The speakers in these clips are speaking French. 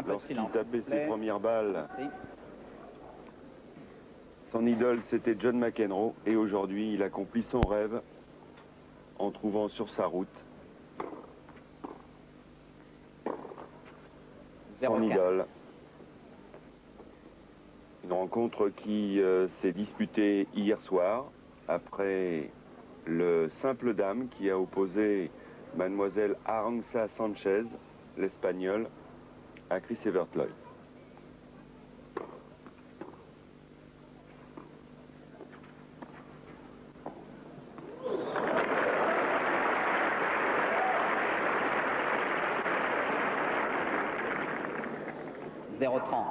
Un peu de lorsqu'il silence. tapait ses premières balles. Oui. Son idole, c'était John McEnroe, et aujourd'hui, il accomplit son rêve en trouvant sur sa route son 0,15. idole. Une rencontre qui s'est disputée hier soir, après le simple dame qui a opposé mademoiselle Arantxa Sanchez, l'espagnole, à Chris Evertloy. Zéro 30.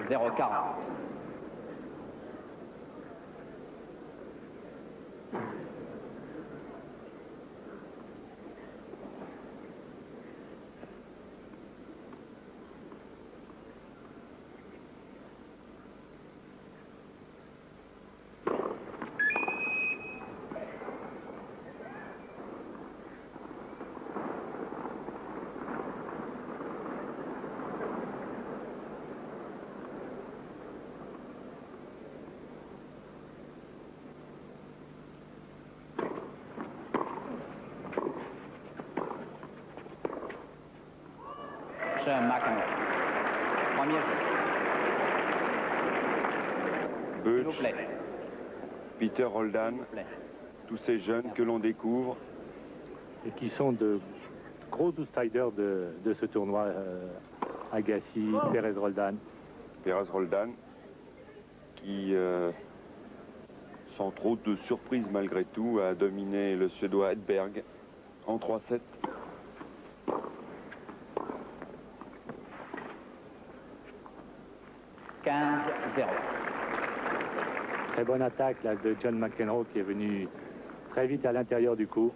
Zéro 40. John McEnroe. Premier jeu. S'il vous Butch, plaît. Peter Roldan, S'il vous plaît. tous ces jeunes que l'on découvre. Et qui sont de gros outsiders de ce tournoi. Agassi, Pérez Roldan. Pérez Roldan, qui, sans trop de surprise malgré tout, a dominé le Suédois Edberg en 3-7. Très bonne attaque là, de John McEnroe qui est venu très vite à l'intérieur du coup.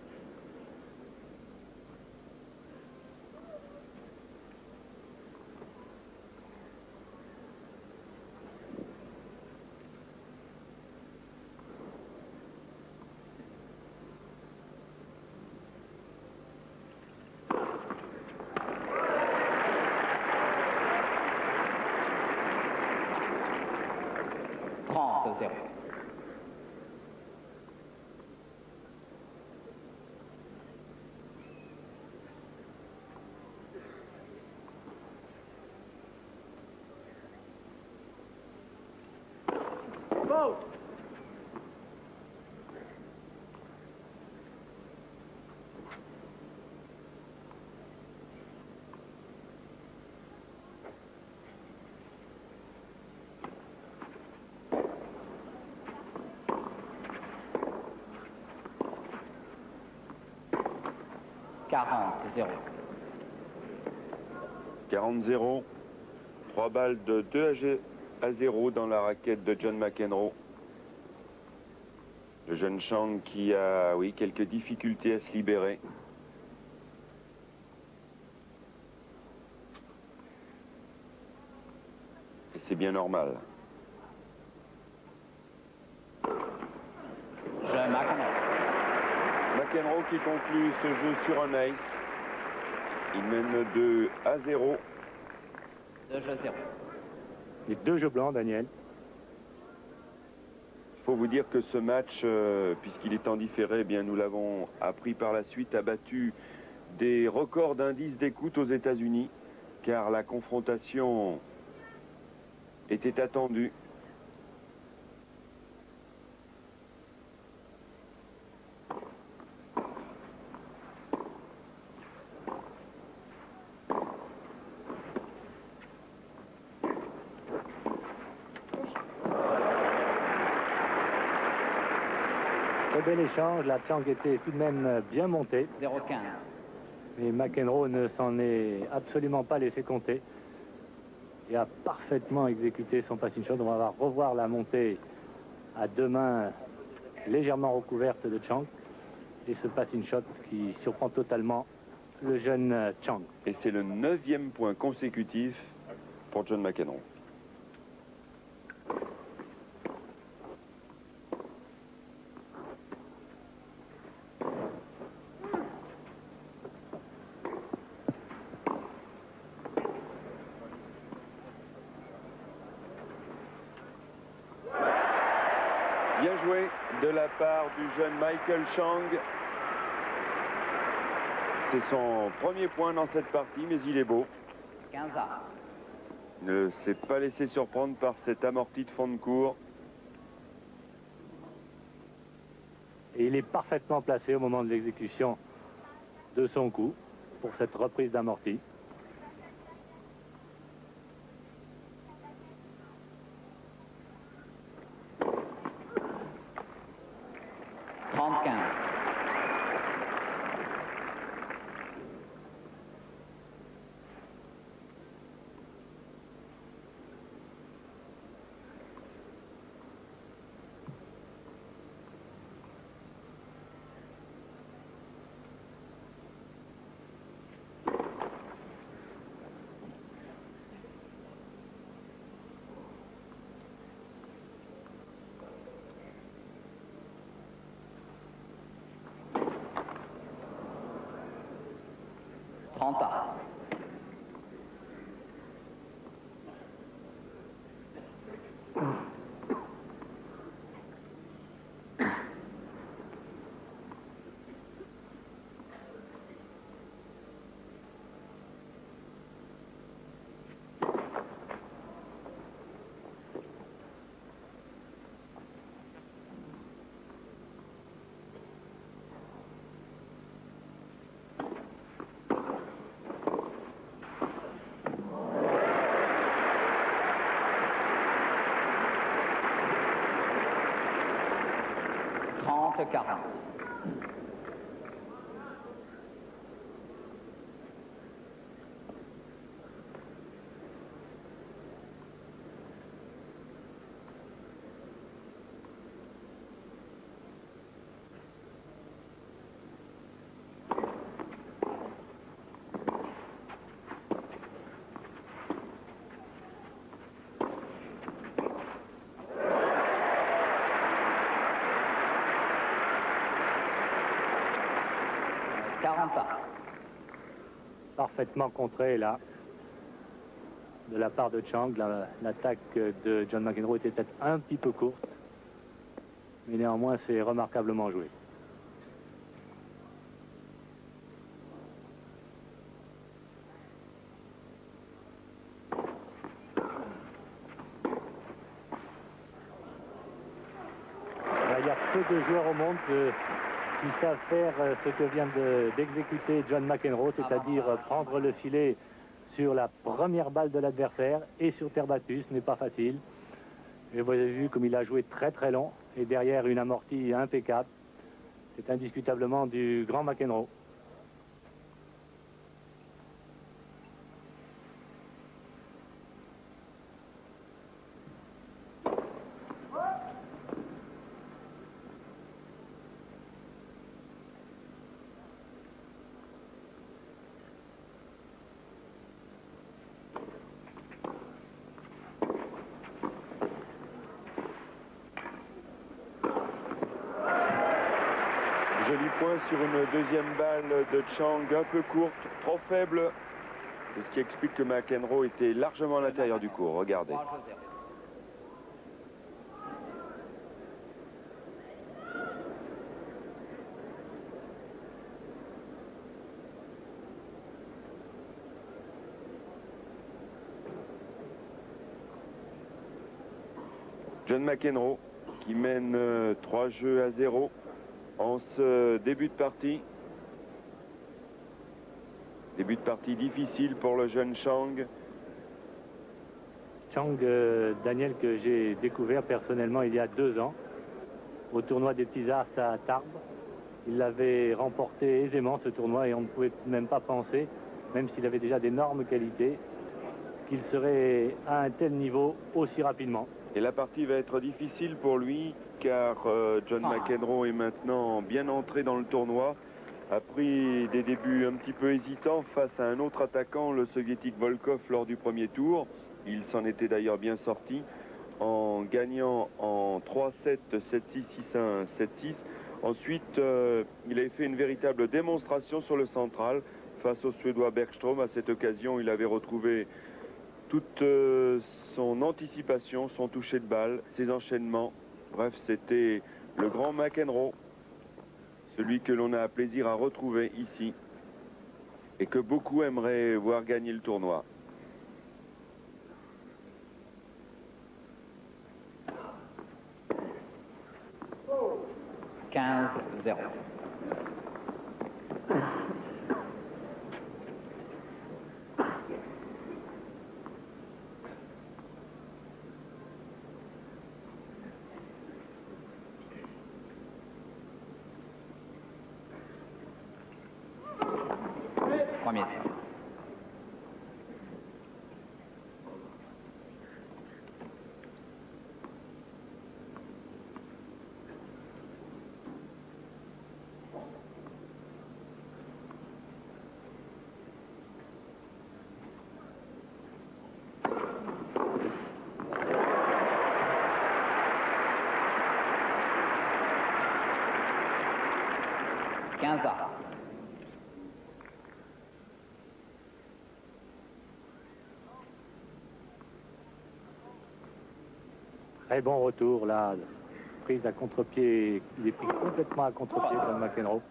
Zéro. Vote. Zéro. 40-0. 3 balles de 2-0 dans la raquette de John McEnroe. Le jeune Chang qui a, oui, quelques difficultés à se libérer. Et c'est bien normal. John McEnroe. McEnroe qui conclut ce jeu sur un ace. Il mène 2-0. 2 jeux 0. Et 2 jeux blancs, Daniel. Il faut vous dire que ce match, puisqu'il est en différé, eh bien, nous l'avons appris par la suite, a battu des records d'indices d'écoute aux États-Unis, car la confrontation était attendue. bel échange. La Chang était tout de même bien montée. 0,15. Mais McEnroe ne s'en est absolument pas laissé compter. Et a parfaitement exécuté son passing shot. On va revoir la montée à deux mains légèrement recouverte de Chang. Et ce passing shot qui surprend totalement le jeune Chang. Et c'est le 9e point consécutif pour John McEnroe. Bien joué de la part du jeune Michael Chang. C'est son premier point dans cette partie, mais il est beau. 15 A. Il ne s'est pas laissé surprendre par cet amorti de fond de cours. Et il est parfaitement placé au moment de l'exécution de son coup pour cette reprise d'amorti. A. Trente 40. Parfaitement contré là de la part de Chang. L'attaque de John McEnroe était peut-être un petit peu courte, mais néanmoins c'est remarquablement joué. Il y a peu de joueurs au monde qui savent faire ce que vient d'exécuter John McEnroe, c'est-à-dire prendre le filet sur la première balle de l'adversaire et sur terre battue. Ce n'est pas facile. Et vous avez vu comme il a joué très très long et derrière une amortie impeccable. C'est indiscutablement du grand McEnroe. Joli point sur une deuxième balle de Chang, un peu courte, trop faible. C'est ce qui explique que McEnroe était largement à l'intérieur du court. Regardez. John McEnroe qui mène 3 jeux à 0 en ce début de partie. Début de partie difficile pour le jeune Chang. Chang, Daniel, que j'ai découvert personnellement il y a 2 ans. au tournoi des petits As à Tarbes. Il l'avait remporté aisément ce tournoi et on ne pouvait même pas penser, même s'il avait déjà d'énormes qualités, qu'il serait à un tel niveau aussi rapidement. Et la partie va être difficile pour lui car John McEnroe est maintenant bien entré dans le tournoi, a pris des débuts un petit peu hésitants face à un autre attaquant, le soviétique Volkov, lors du premier tour. Il s'en était d'ailleurs bien sorti en gagnant en 3-7, 7-6, 6-1, 7-6. Ensuite, il avait fait une véritable démonstration sur le central face au Suédois Bergström. À cette occasion, il avait retrouvé toute son anticipation, son toucher de balle, ses enchaînements. Bref, c'était le grand McEnroe, celui que l'on a plaisir à retrouver ici et que beaucoup aimeraient voir gagner le tournoi. « 15-0. Premier set. Très bon retour là, prise à contre-pied, il est pris complètement à contre-pied John McEnroe.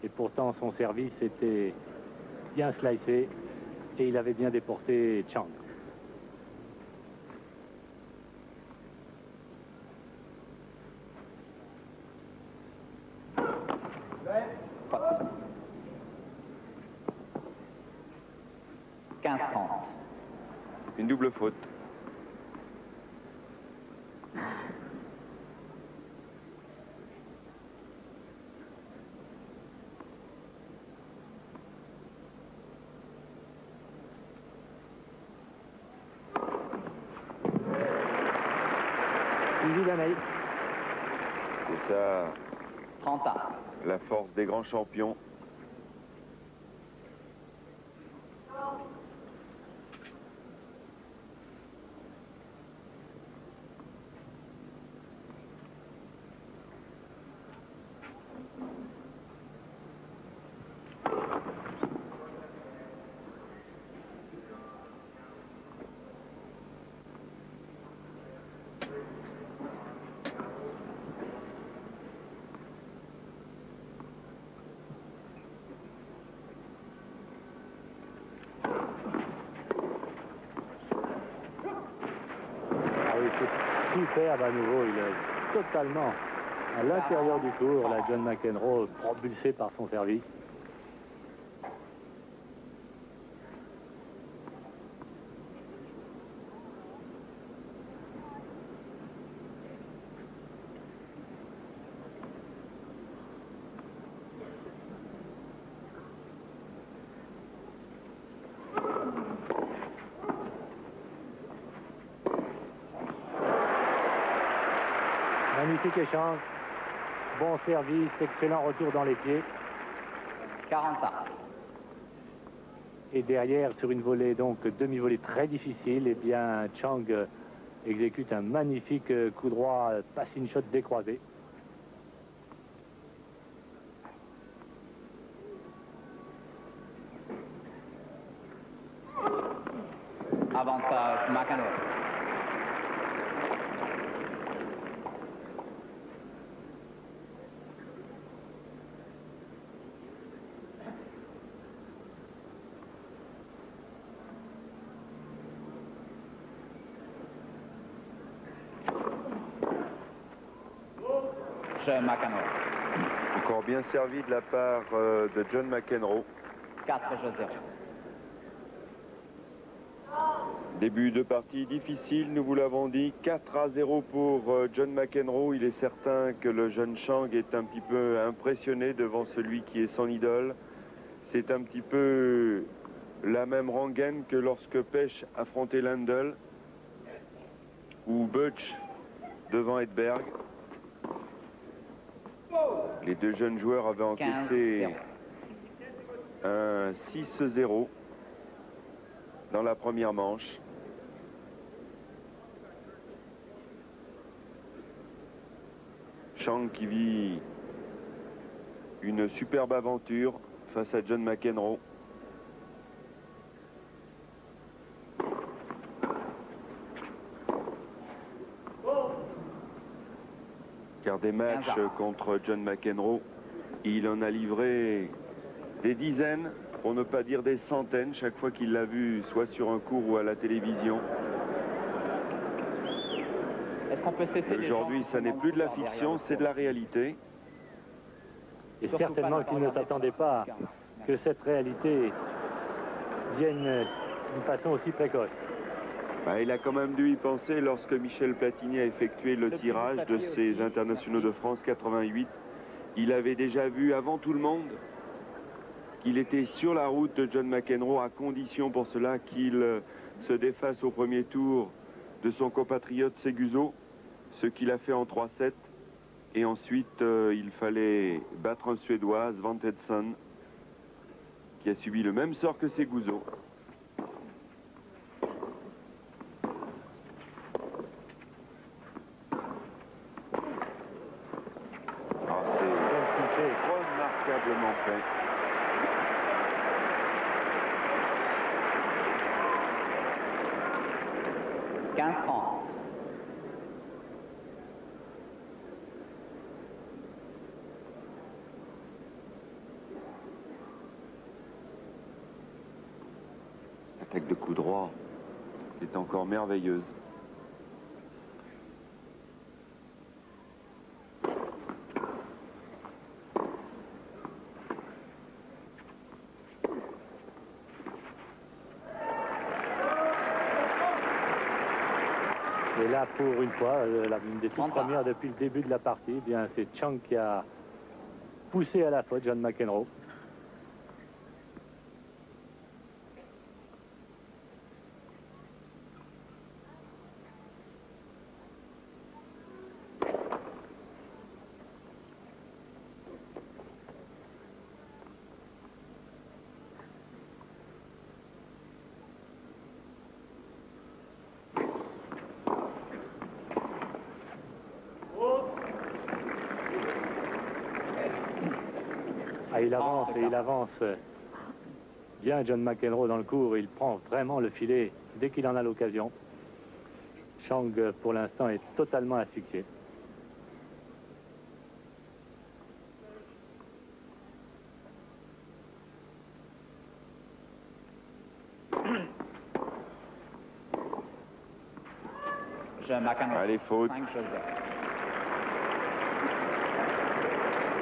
Et pourtant son service était bien slicé et il avait bien déporté Chang. Une double faute. C'est ça, 30 ans. la force des grands champions. Superbe à nouveau, il est totalement à l'intérieur du court, la John McEnroe propulsé par son service. Magnifique échange, bon service, excellent retour dans les pieds. 40 ans. Et derrière, sur une volée, donc demi-volée très difficile, eh bien Chang exécute un magnifique coup droit, passing shot décroisé. Avantage McEnroe. McEnroe. Encore bien servi de la part de John McEnroe. 4-0. Début de partie difficile, nous vous l'avons dit, 4-0 pour John McEnroe. Il est certain que le jeune Chang est un petit peu impressionné devant celui qui est son idole. C'est un petit peu la même rengaine que lorsque Pech affrontait Lendl ou Butch devant Edberg. Les deux jeunes joueurs avaient encaissé un 6-0 dans la première manche. Chang qui vit une superbe aventure face à John McEnroe. Car des matchs contre John McEnroe, il en a livré des dizaines, pour ne pas dire des centaines, chaque fois qu'il l'a vu, soit sur un court ou à la télévision. Aujourd'hui, ça n'est plus de la fiction, c'est de la réalité. Et certainement qu'il ne s'attendait pas que cette réalité vienne d'une façon aussi précoce. Il a quand même dû y penser lorsque Michel Platini a effectué le tirage de ses internationaux de France 88. Il avait déjà vu avant tout le monde qu'il était sur la route de John McEnroe, à condition pour cela qu'il se défasse au premier tour de son compatriote Seguso, ce qu'il a fait en 3-7. Et ensuite, il fallait battre un Suédois, Svante Edson, qui a subi le même sort que Seguso. C'est remarquablement fait. L'attaque de coup droit est encore merveilleuse. Et là, pour une fois, une des toutes premières depuis le début de la partie, eh bien c'est Chang qui a poussé à la faute John McEnroe. Il avance et il avance bien John McEnroe dans le cours. Il prend vraiment le filet dès qu'il en a l'occasion. Chang, pour l'instant, est totalement asphyxié. Allez, faute.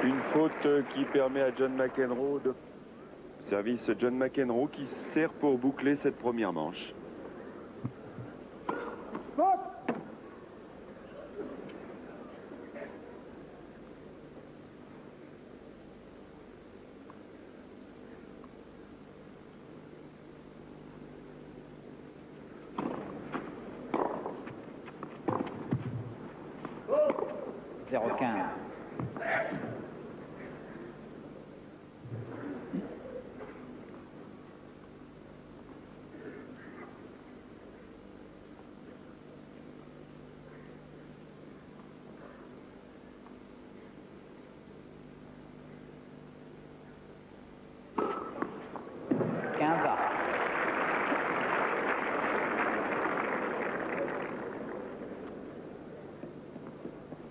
Une faute qui permet à John McEnroe de... Service John McEnroe qui sert pour boucler cette première manche.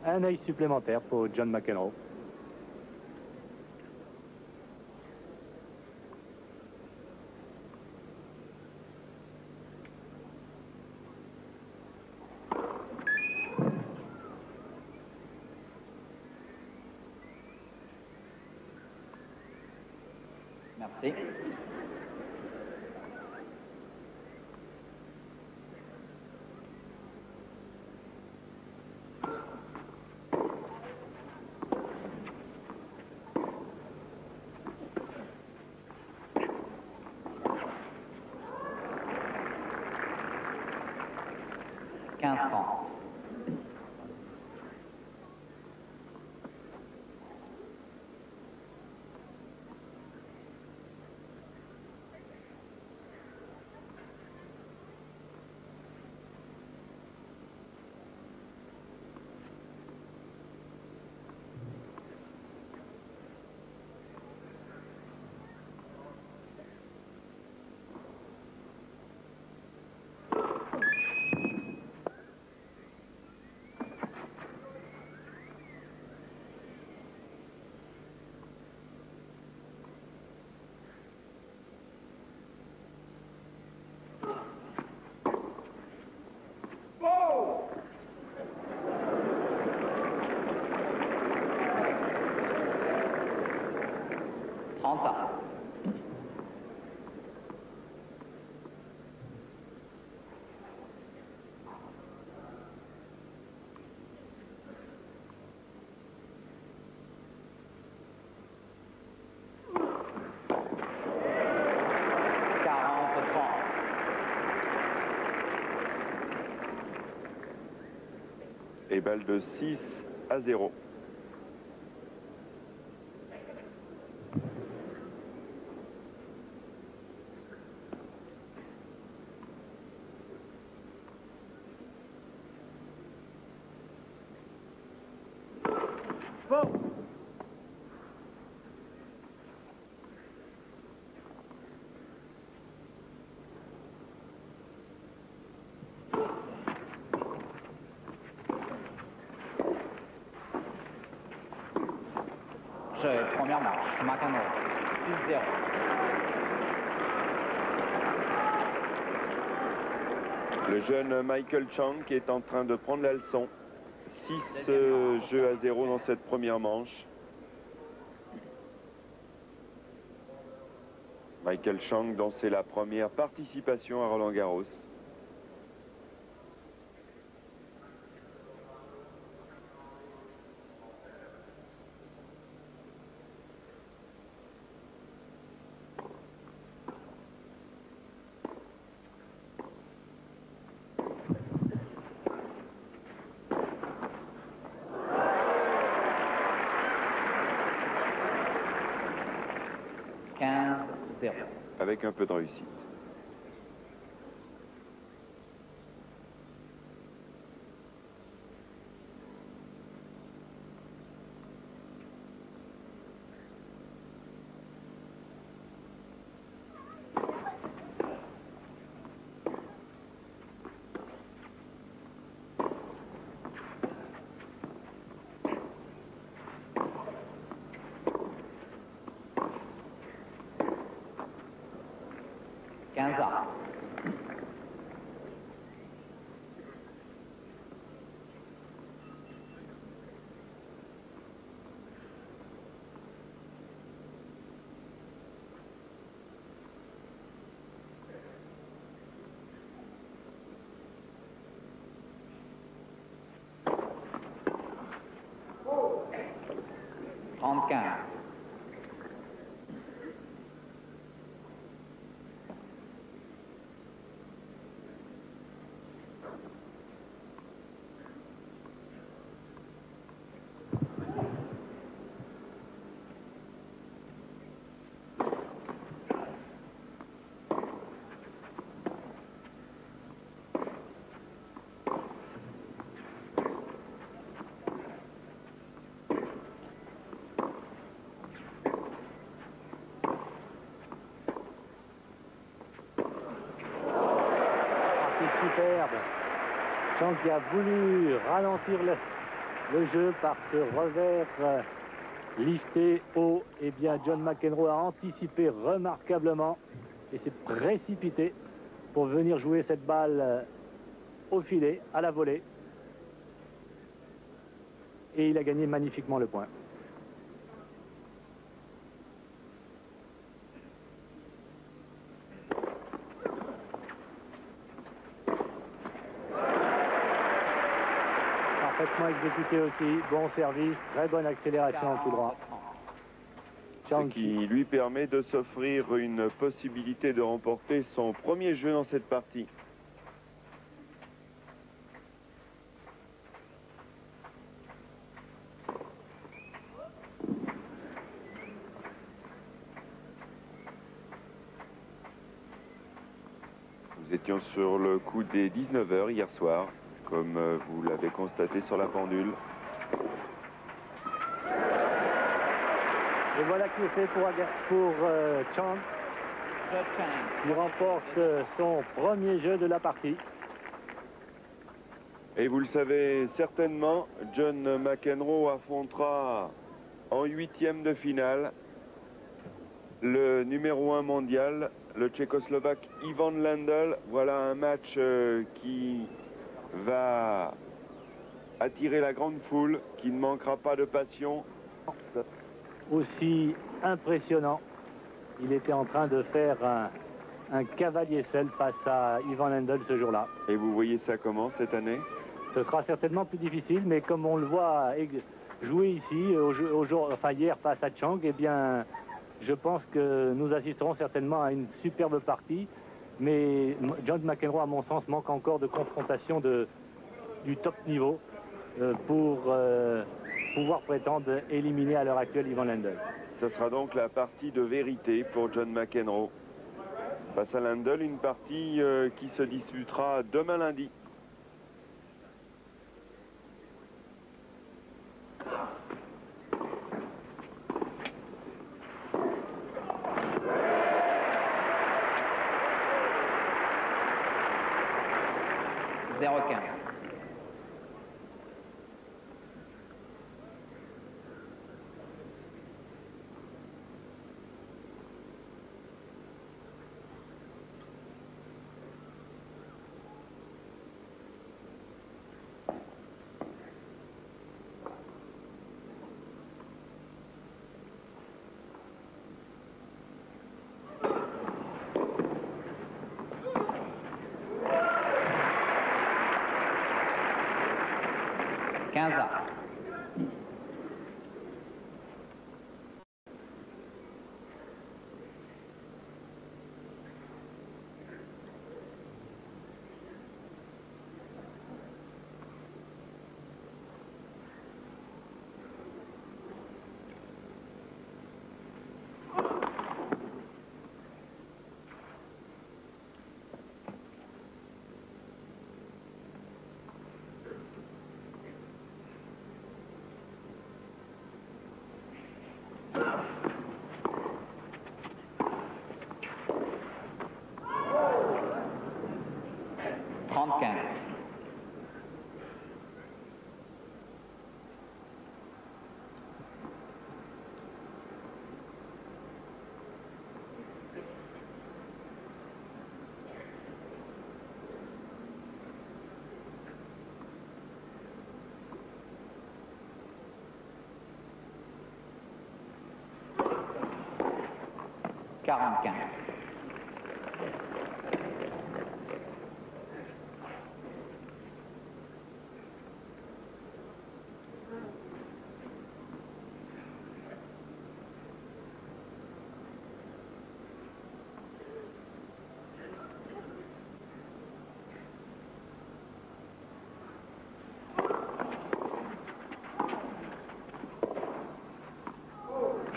Un œil supplémentaire pour John McEnroe. Merci. 15-30. Et balle de 6-0. Jeu, première manche, McEnroe, 6-0. Le jeune Michael Chang qui est en train de prendre la leçon. 6 jeux à 0 dans cette première manche. Michael Chang dont c'est la première participation à Roland-Garros. Avec un peu de réussite. Superbe. Chang qui a voulu ralentir le jeu par ce revers lifté haut. Et bien John McEnroe a anticipé remarquablement et s'est précipité pour venir jouer cette balle au filet, à la volée. Et il a gagné magnifiquement le point. Parfaitement exécuté aussi, bon service, très bonne accélération en tout droit. Ce qui lui permet de s'offrir une possibilité de remporter son premier jeu dans cette partie. sur le coup des 19 h hier soir, comme vous l'avez constaté sur la pendule. Et voilà qui est fait pour Chang, qui remporte son premier jeu de la partie. Et vous le savez certainement, John McEnroe affrontera en 8e de finale le numéro 1 mondial, le Tchécoslovaque Ivan Lendl. Voilà un match qui va attirer la grande foule, qui ne manquera pas de passion. Aussi impressionnant, il était en train de faire un cavalier seul face à Ivan Lendl ce jour-là. Et vous voyez ça comment cette année? Ce sera certainement plus difficile, mais comme on le voit jouer ici, hier face à Chang, eh bien, je pense que nous assisterons certainement à une superbe partie. Mais John McEnroe, à mon sens, manque encore de confrontation du top niveau pour pouvoir prétendre éliminer à l'heure actuelle Ivan Lendl. Ce sera donc la partie de vérité pour John McEnroe. Face à Lendl, une partie qui se disputera demain lundi.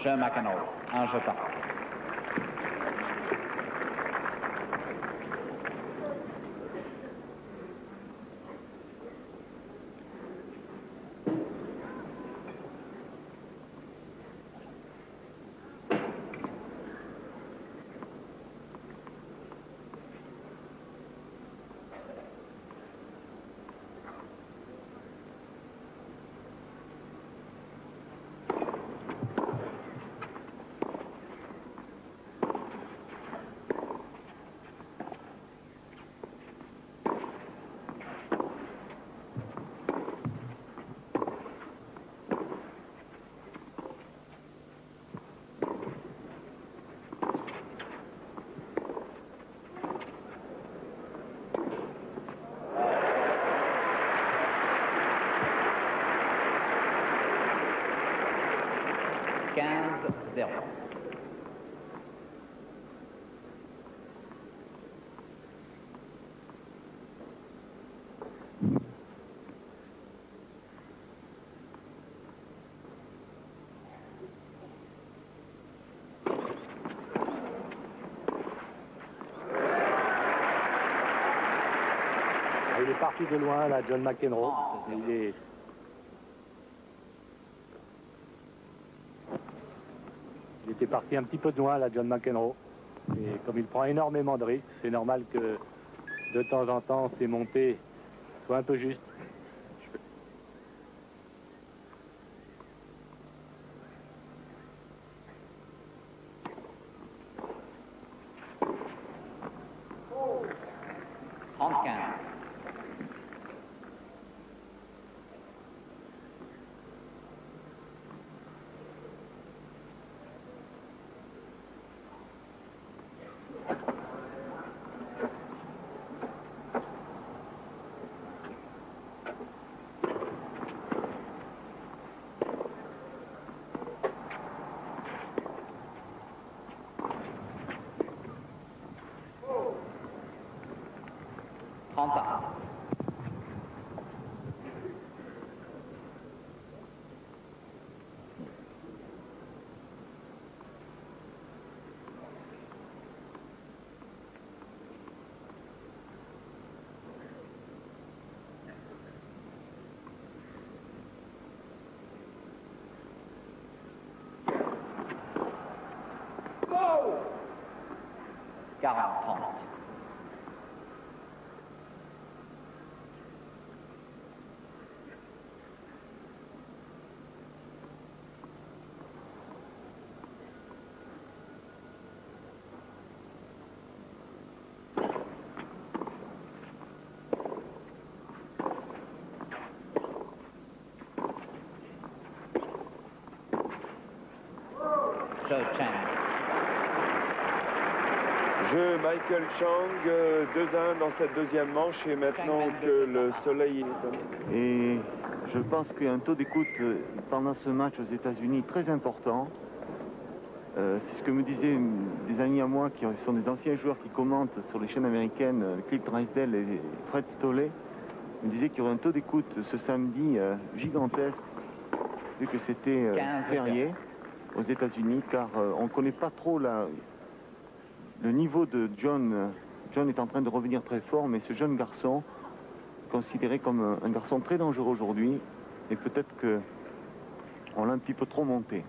John McEnroe, un jeu par. Il est parti de loin, là, John McEnroe. Il était parti un petit peu de loin, là, John McEnroe. Et comme il prend énormément de risques, c'est normal que de temps en temps, ses montées soient un peu justes. Jeu Michael Chang, 2-1 dans cette deuxième manche, et maintenant que le soleil est... Et je pense qu'il y a un taux d'écoute pendant ce match aux États-Unis très important. C'est ce que me disaient des amis à moi qui sont des anciens joueurs qui commentent sur les chaînes américaines, Cliff Drysdale et Fred Stolle. Ils me disaient qu'il y aurait un taux d'écoute ce samedi gigantesque, vu que c'était férié aux États-Unis, car on ne connaît pas trop le niveau de John. John est en train de revenir très fort, mais ce jeune garçon, considéré comme un garçon très dangereux aujourd'hui, et peut-être qu'on l'a un petit peu trop monté.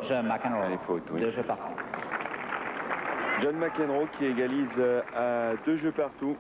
John McEnroe, Les fautes, oui. 2 jeux partout. John McEnroe qui égalise à 2 jeux partout.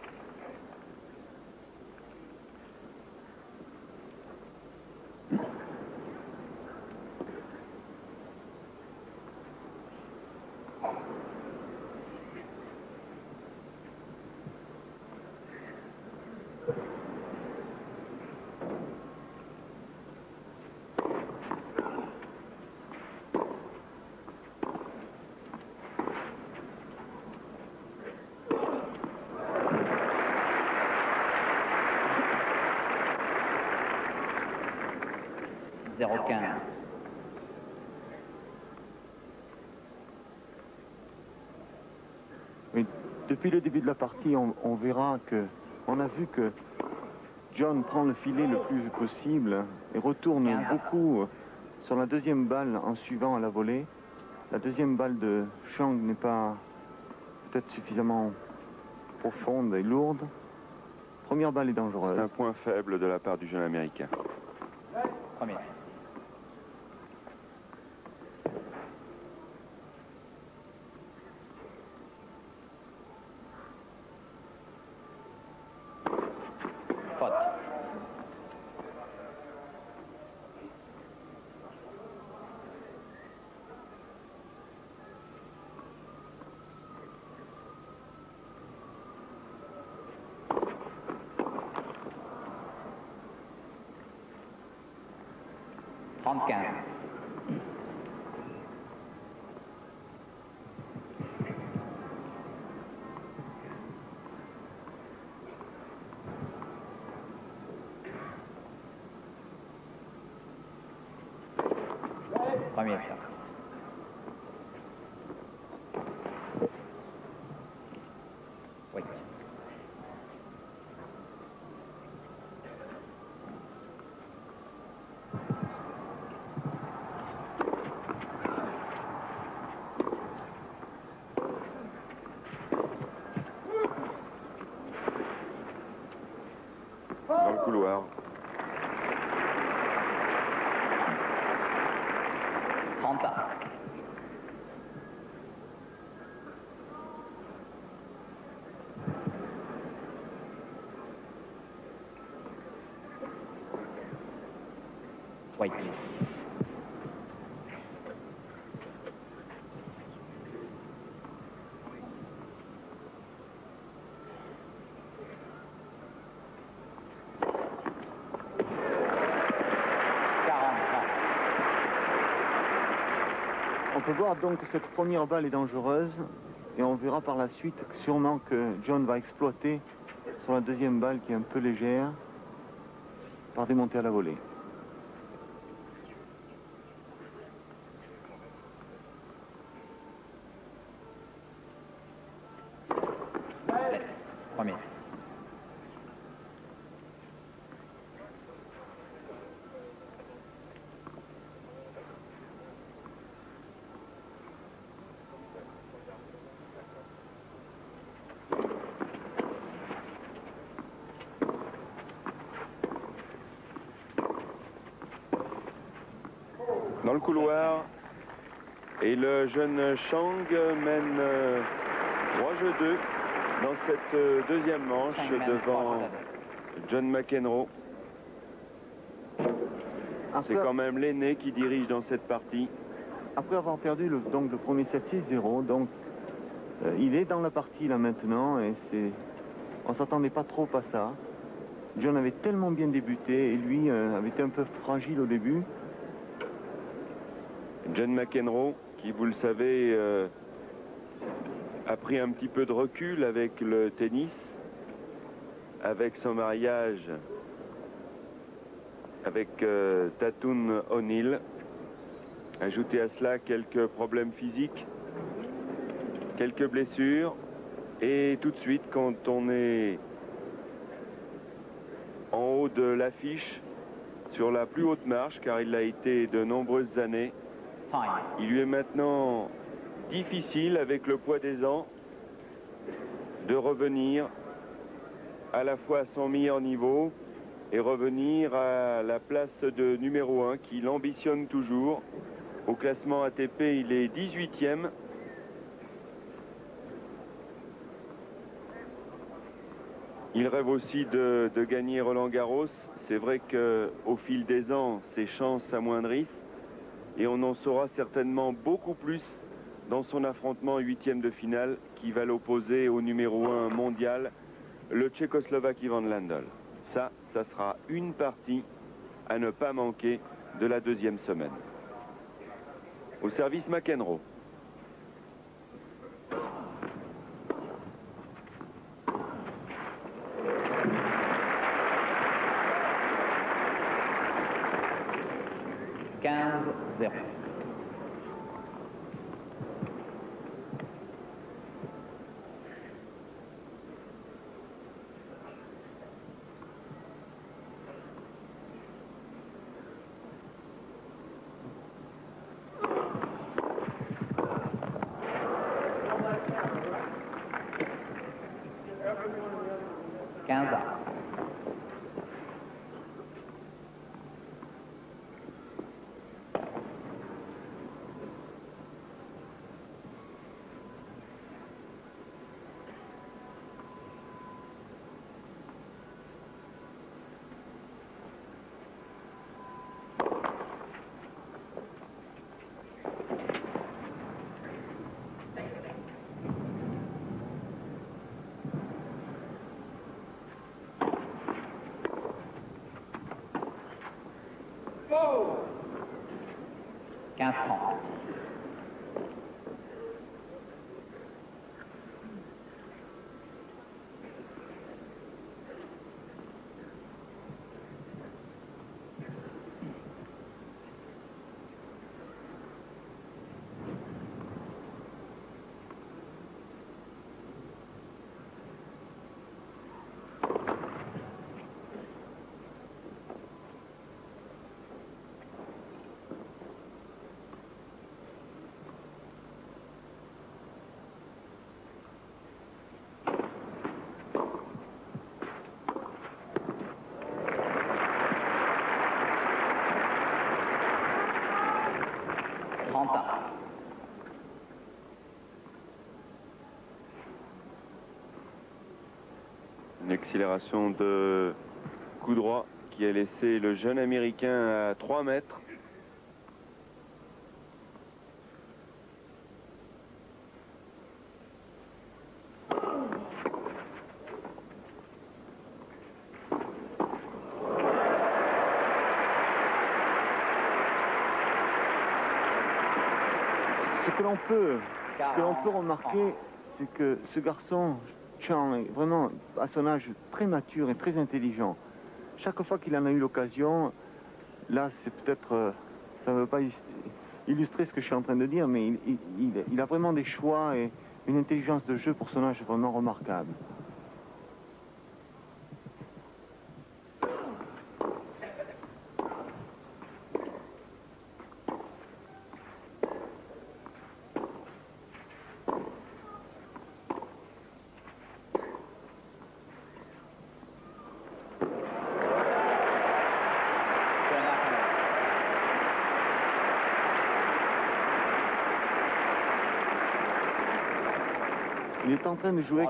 Depuis le début de la partie, on verra que, on a vu que John prend le filet le plus possible et retourne beaucoup sur la deuxième balle en suivant à la volée. La deuxième balle de Chang n'est pas peut-être suffisamment profonde et lourde. Première balle est dangereuse. C'est un point faible de la part du jeune américain. Première. Faute. Première shot. Oui. Dans le couloir. 30 pas. Oui. On peut voir donc que cette première balle est dangereuse et on verra par la suite sûrement que John va exploiter sur la deuxième balle qui est un peu légère par des montées à la volée. Première. Dans le couloir. Et le jeune Chang mène 3-2 dans cette deuxième manche devant John McEnroe. C'est quand même l'aîné qui dirige dans cette partie. Après avoir perdu donc le premier set 6-0, donc il est dans la partie là maintenant et on ne s'attendait pas trop à ça. John avait tellement bien débuté et lui avait été un peu fragile au début. John McEnroe, qui vous le savez, a pris un petit peu de recul avec le tennis, avec son mariage avec Tatum O'Neill. Ajoutez à cela quelques problèmes physiques, quelques blessures, et tout de suite, quand on est en haut de l'affiche, sur la plus haute marche, car il l'a été de nombreuses années, il lui est maintenant difficile, avec le poids des ans, de revenir à la fois à son meilleur niveau et revenir à la place de numéro 1 qu'il ambitionne toujours. Au classement ATP, il est 18e. Il rêve aussi de gagner Roland-Garros. C'est vrai qu'au fil des ans, ses chances s'amoindrissent. Et on en saura certainement beaucoup plus dans son affrontement 8e de finale qui va l'opposer au numéro 1 mondial, le Tchécoslovaque Ivan Lendl. Ça sera une partie à ne pas manquer de la deuxième semaine. Au service McEnroe. Zéro. Une accélération de coup droit qui a laissé le jeune Américain à 3 mètres. Ce que l'on peut remarquer, c'est que ce garçon, Chang, est vraiment à son âge très mature et très intelligent. Chaque fois qu'il en a eu l'occasion, là c'est peut-être, ça ne veut pas illustrer ce que je suis en train de dire, mais il a vraiment des choix et une intelligence de jeu pour son âge vraiment remarquable. Il est en train de jouer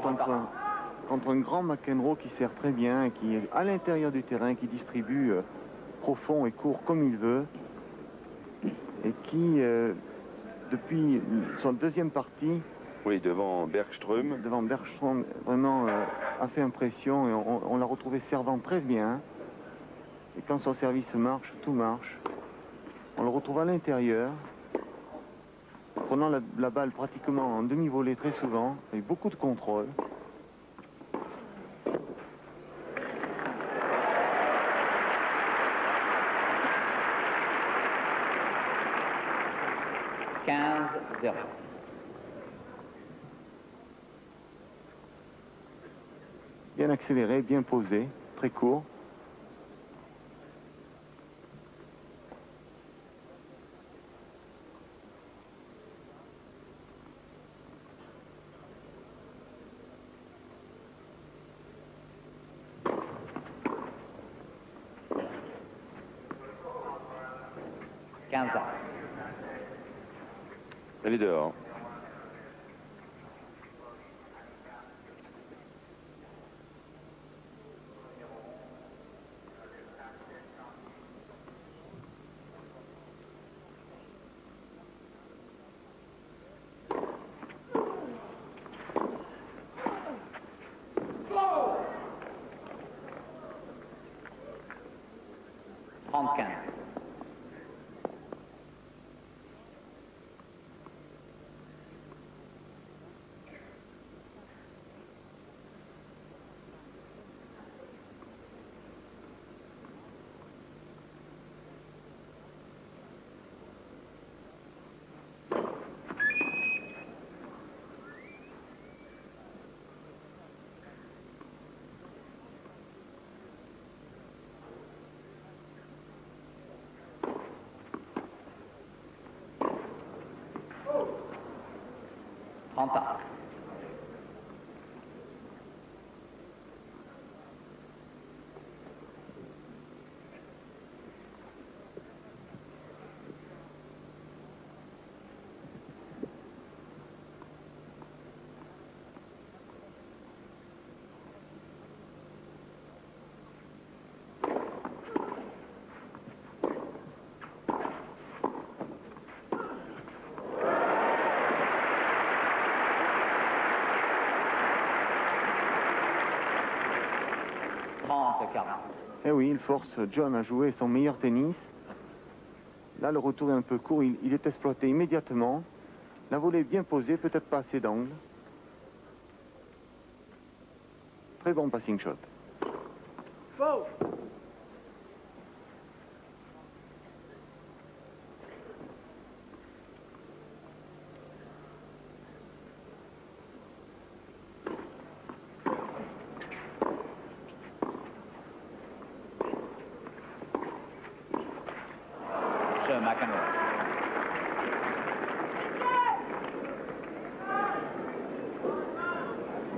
contre un grand McEnroe qui sert très bien, qui est à l'intérieur du terrain, qui distribue profond et court comme il veut, et qui, depuis son deuxième partie, Oui, devant Bergström. vraiment a fait impression, et on l'a retrouvé servant très bien. Et quand son service marche, tout marche. On le retrouve à l'intérieur, prenant la balle pratiquement en demi-volée très souvent, avec beaucoup de contrôle. « 15-0. Bien accéléré, bien posé, très court. Elle est dehors. Eh oui, il force John à jouer son meilleur tennis. Là, le retour est un peu court, il est exploité immédiatement. La volée est bien posée, peut-être pas assez d'angle. Très bon passing shot.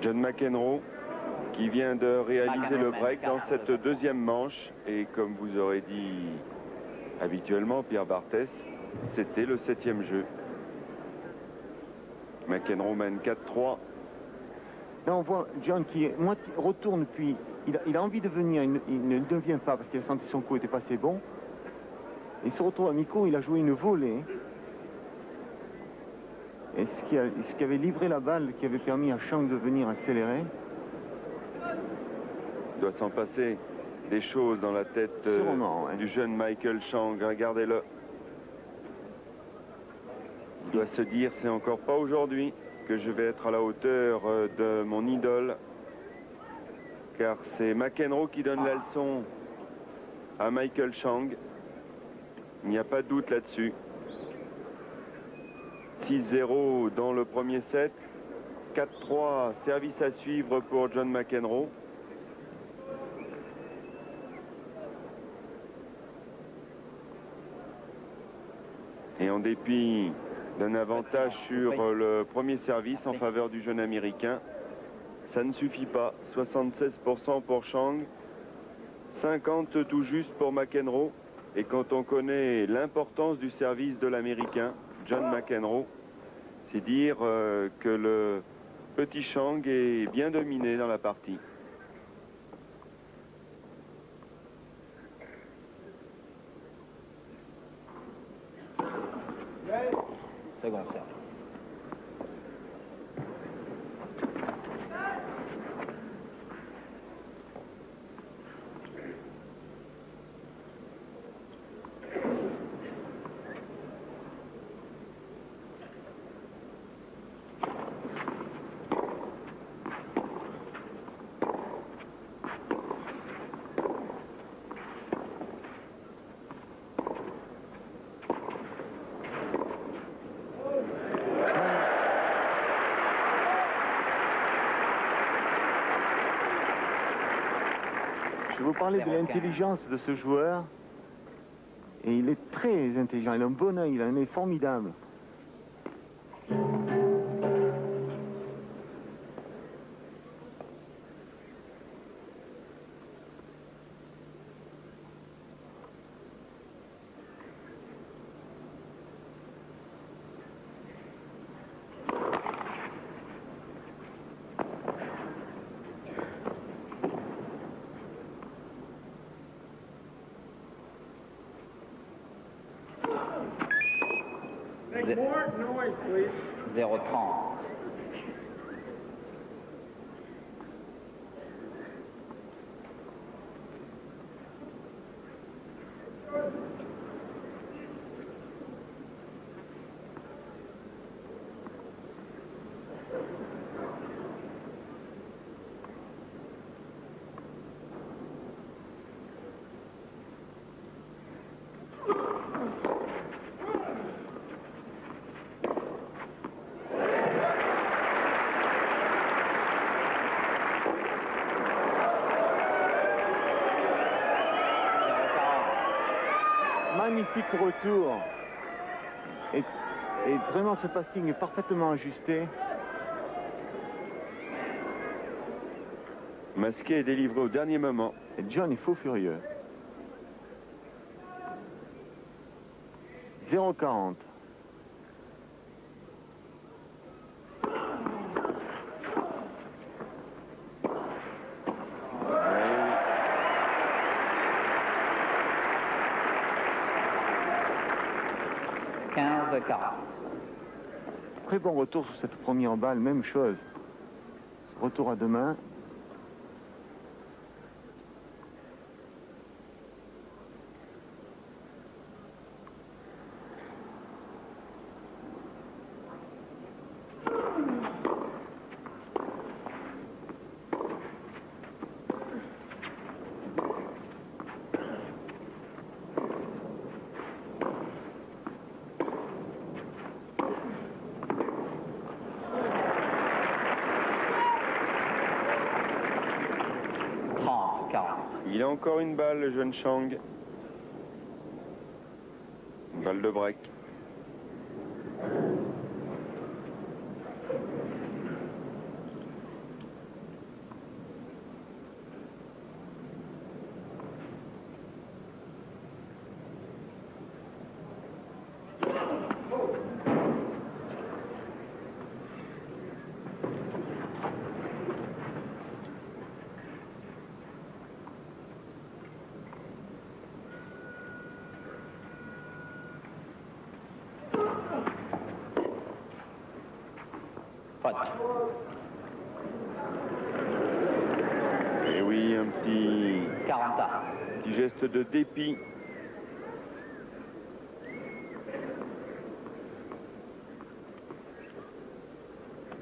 John McEnroe qui vient de réaliser le break dans cette deuxième manche. Et comme vous aurez dit habituellement, Pierre Barthès, c'était le 7e jeu. McEnroe mène 4-3 Là, on voit John qui retourne, puis il a envie de venir, il ne vient pas parce qu'il a senti son coup n'était pas assez bon. Il se retrouve à mi-cours, il a joué une volée. Et ce qui avait livré la balle, qui avait permis à Chang de venir accélérer. Il doit s'en passer des choses dans la tête Ouais. du jeune Michael Chang. Regardez-le. Il doit se dire, c'est encore pas aujourd'hui que je vais être à la hauteur de mon idole. Car c'est McEnroe qui donne la leçon à Michael Chang. Il n'y a pas de doute là-dessus. 6-0 dans le premier set. 4-3, service à suivre pour John McEnroe. Et en dépit d'un avantage sur le premier service en faveur du jeune Américain, ça ne suffit pas. 76% pour Chang, 50 tout juste pour McEnroe. Et quand on connaît l'importance du service de l'Américain, John McEnroe, c'est dire que le petit Chang est bien dominé dans la partie. Second serve. Je vais vous parler de l'intelligence de ce joueur. Et il est très intelligent, il a un bon œil, il a un œil formidable. Make more noise, please. 0-30. Magnifique retour. Et vraiment ce passing est parfaitement ajusté. Masqué est délivré au dernier moment. Et John est fou furieux. 0-40. Très bon retour sur cette première balle, même chose. Retour à deux mains. Il a encore une balle, le jeune Chang. Une balle de break. Faute. Et oui, un petit 40. petit geste de dépit.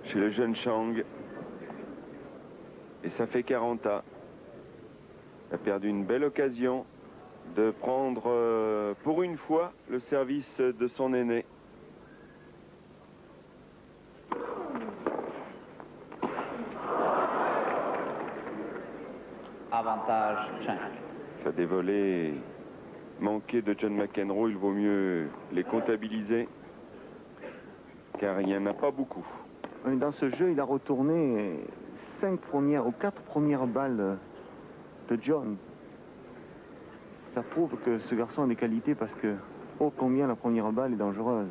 Chez le jeune Chang. Et ça fait 40 ans. Il a perdu une belle occasion de prendre pour une fois le service de son aîné. Avantage Chang. Ça des volets manqués de John McEnroe, il vaut mieux les comptabiliser car il n'y en a pas beaucoup. Dans ce jeu, il a retourné 5 premières ou 4 premières balles de John. Ça prouve que ce garçon a des qualités parce que, oh combien la première balle est dangereuse.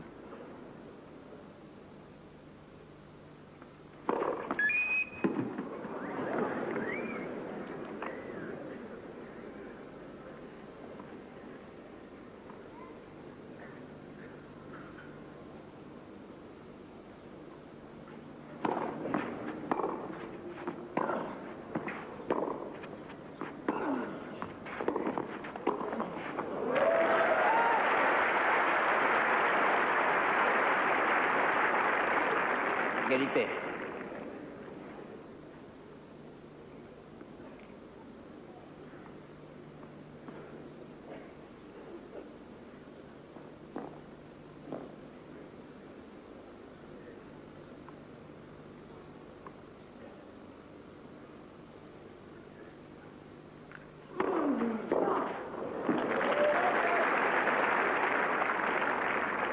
Égalité.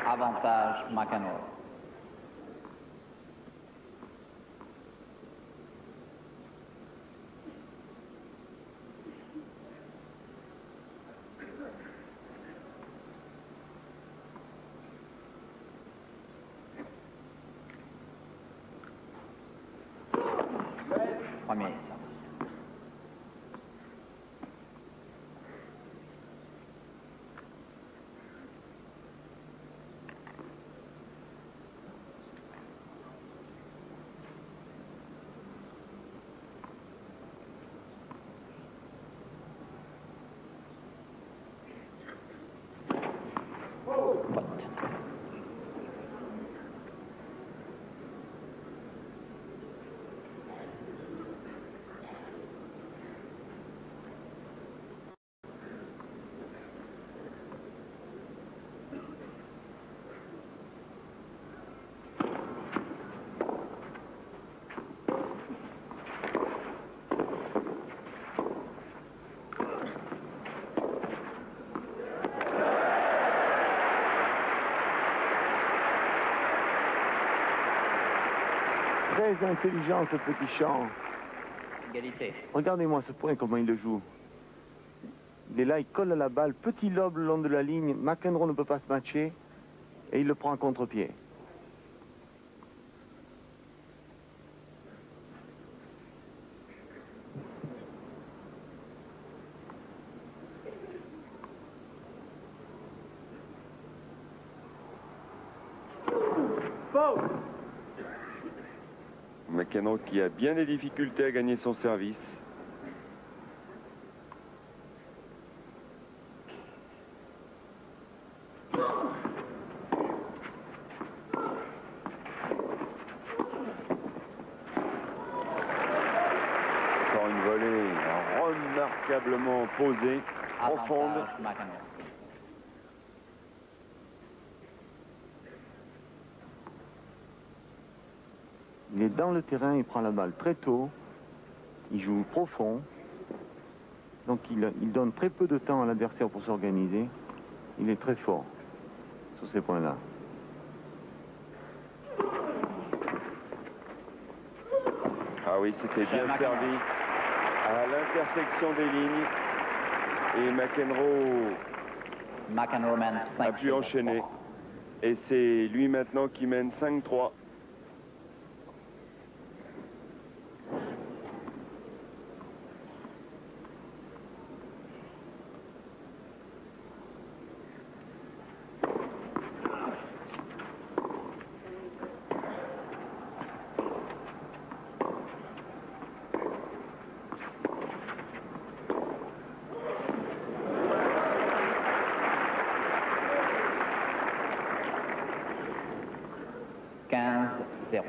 Avantage McEnroe. Premier service. Faute. Très intelligent ce petit Chang. Égalité. Regardez-moi ce point, comment il le joue. Il est là, il colle à la balle, petit lobe le long de la ligne. McEnroe ne peut pas se matcher et il le prend à contre-pied. McEnroe qui a bien des difficultés à gagner son service. Encore une volée remarquablement posée, profonde. Avantage McEnroe. Il est dans le terrain, il prend la balle très tôt, il joue profond, donc il donne très peu de temps à l'adversaire pour s'organiser. Il est très fort sur ces points-là. Ah oui, c'était bien McEnroe. servi à l'intersection des lignes. Et McEnroe mène a 5. pu enchaîner. Et c'est lui maintenant qui mène 5-3. 15-0.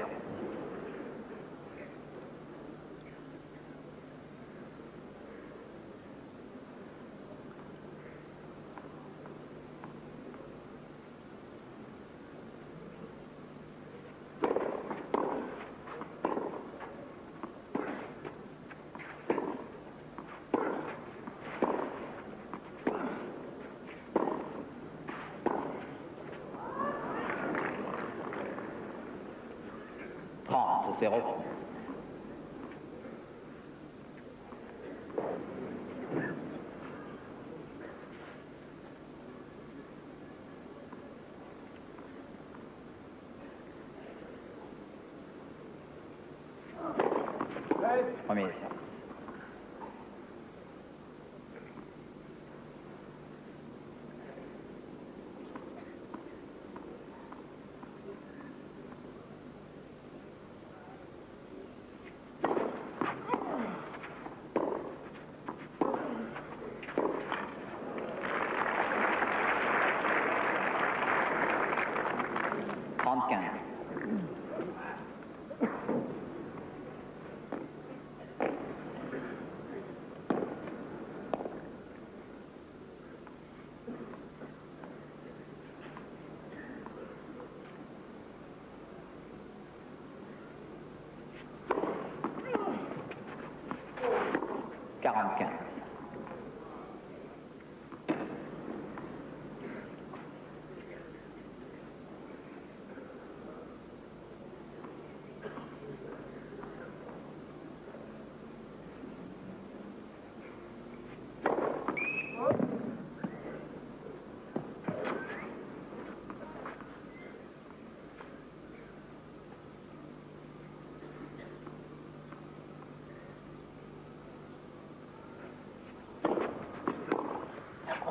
Zéro. Premier essai.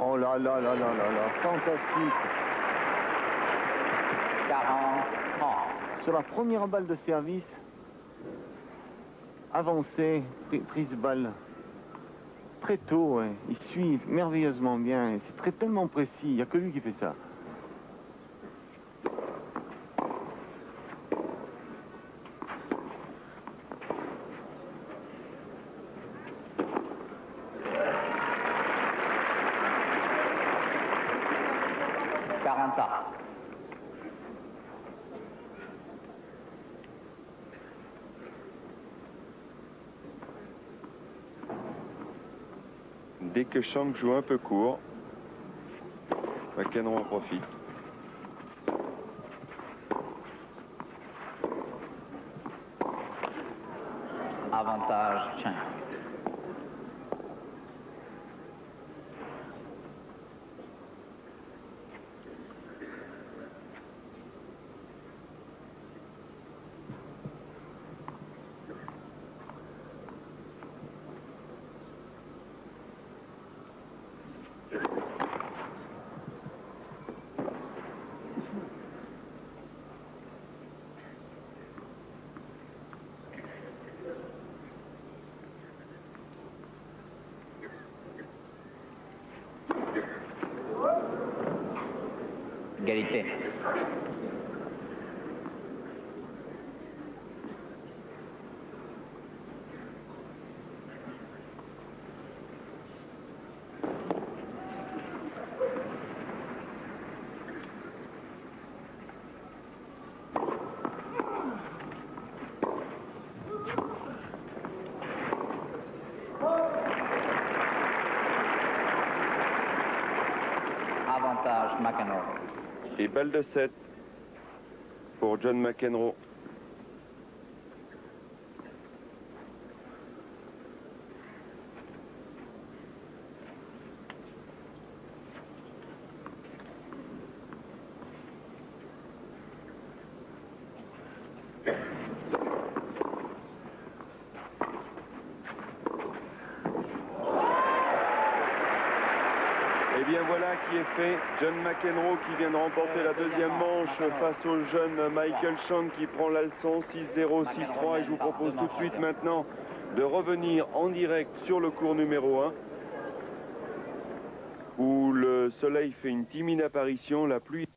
Oh là là là là là là, fantastique. 40-30. Sur la première balle de service, avancé, prise balle très tôt, ouais. Il suit merveilleusement bien, c'est tellement précis, il n'y a que lui qui fait ça. Dès que Shank joue un peu court, McEnroe en profite. Avantage Chang. Égalité. Avantage McEnroe. Et balle de 7 pour John McEnroe. Et bien voilà qui est fait. John McEnroe qui vient de remporter la deuxième manche face au jeune Michael Shank qui prend la leçon 6-0, 6-3. Et je vous propose tout de suite maintenant de revenir en direct sur le cours numéro 1 où le soleil fait une timide apparition, la pluie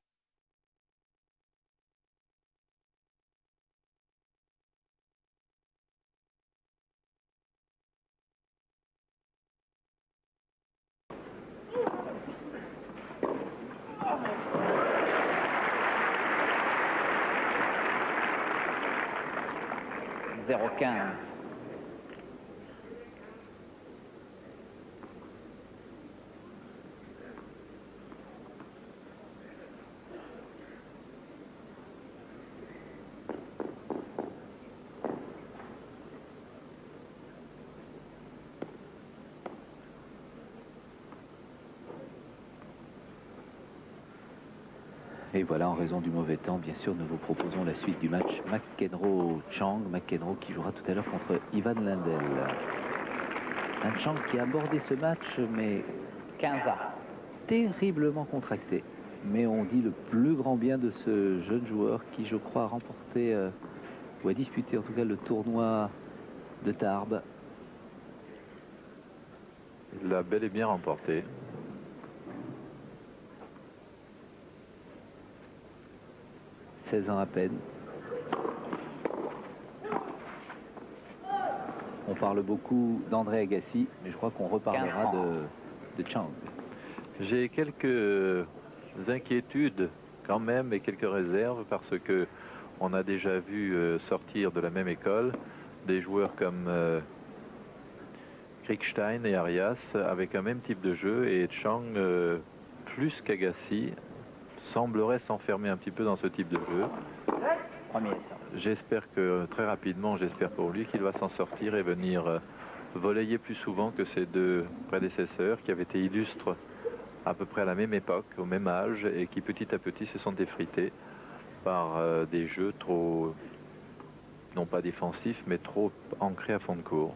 0,15. Et voilà, en raison du mauvais temps, bien sûr, nous vous proposons la suite du match McEnroe-Chang. McEnroe qui jouera tout à l'heure contre Ivan Lendl. Un Chang qui a abordé ce match, mais 15 A. terriblement contracté. Mais on dit le plus grand bien de ce jeune joueur qui, je crois, a remporté, ou a disputé en tout cas le tournoi de Tarbes. Il l'a bel et bien remporté. « 16 ans à peine. On parle beaucoup d'André Agassi, mais je crois qu'on reparlera de Chang. J'ai quelques inquiétudes quand même et quelques réserves parce que on a déjà vu sortir de la même école des joueurs comme Kriegstein et Arias avec un même type de jeu, et Chang, plus qu'Agassi, semblerait s'enfermer un petit peu dans ce type de jeu. Premier essai. J'espère que très rapidement, j'espère pour lui qu'il va s'en sortir et venir volleyer plus souvent que ses deux prédécesseurs qui avaient été illustres à peu près à la même époque, au même âge, et qui petit à petit se sont effrités par des jeux trop, non pas défensifs, mais trop ancrés à fond de cours.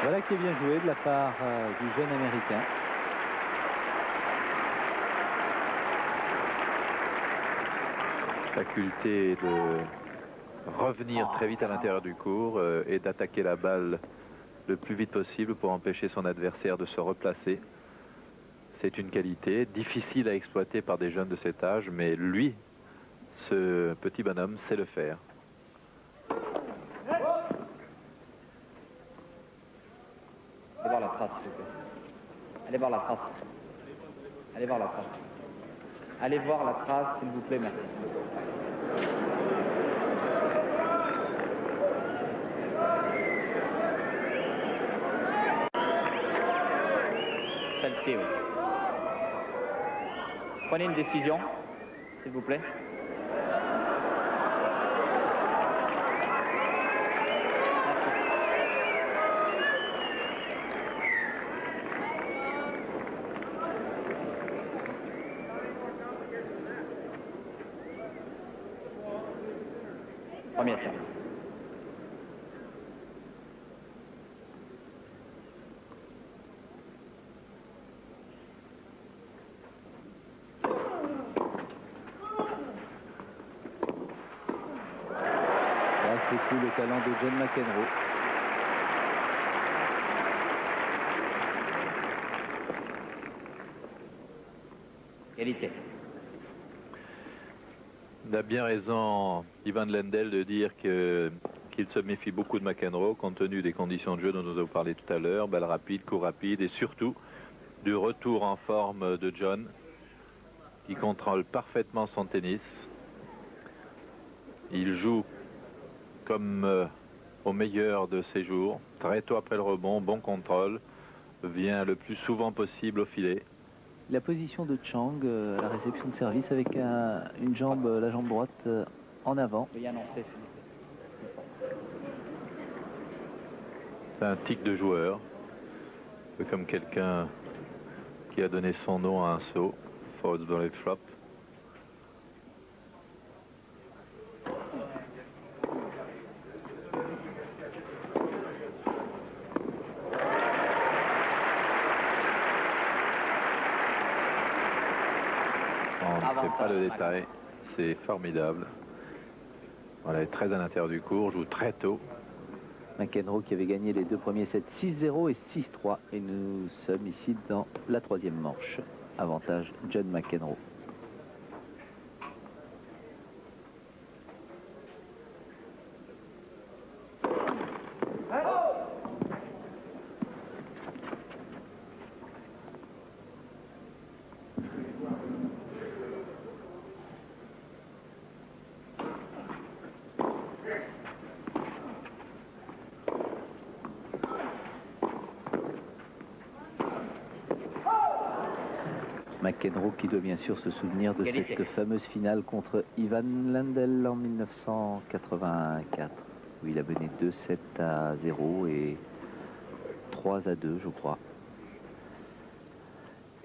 Voilà qui est bien joué de la part du jeune Américain. Faculté de revenir très vite à l'intérieur du court et d'attaquer la balle le plus vite possible pour empêcher son adversaire de se replacer. C'est une qualité difficile à exploiter par des jeunes de cet âge, mais lui, ce petit bonhomme, sait le faire. Allez voir la trace, s'il vous plaît. Allez voir la trace. Allez voir la trace. Allez voir la trace, s'il vous plaît, merci. Celle-ci, oui. Prenez une décision, s'il vous plaît. Premier service. Là, c'est tout le talent de John McEnroe. Égalité. Il a bien raison, Ivan Lendl, de dire qu'il se méfie beaucoup de McEnroe compte tenu des conditions de jeu dont nous avons parlé tout à l'heure, balle rapide, coup rapide, et surtout du retour en forme de John, qui contrôle parfaitement son tennis. Il joue comme au meilleur de ses jours, très tôt après le rebond, bon contrôle, vient le plus souvent possible au filet. La position de Chang à la réception de service avec une jambe, la jambe droite en avant. Veuillez annoncer, s'il vous plaît. C'est un tic de joueur, un peu comme quelqu'un qui a donné son nom à un saut, forward volley flop. On ne fait pas le détail, c'est formidable. Voilà, elle est très à l'intérieur du court, joue très tôt. McEnroe qui avait gagné les deux premiers sets 6-0 et 6-3. Et nous sommes ici dans la troisième manche. Avantage John McEnroe. McEnroe qui doit bien sûr se souvenir de cette fameuse finale contre Ivan Lendl en 1984 où il a mené 2-7-0 et 3-2 je crois.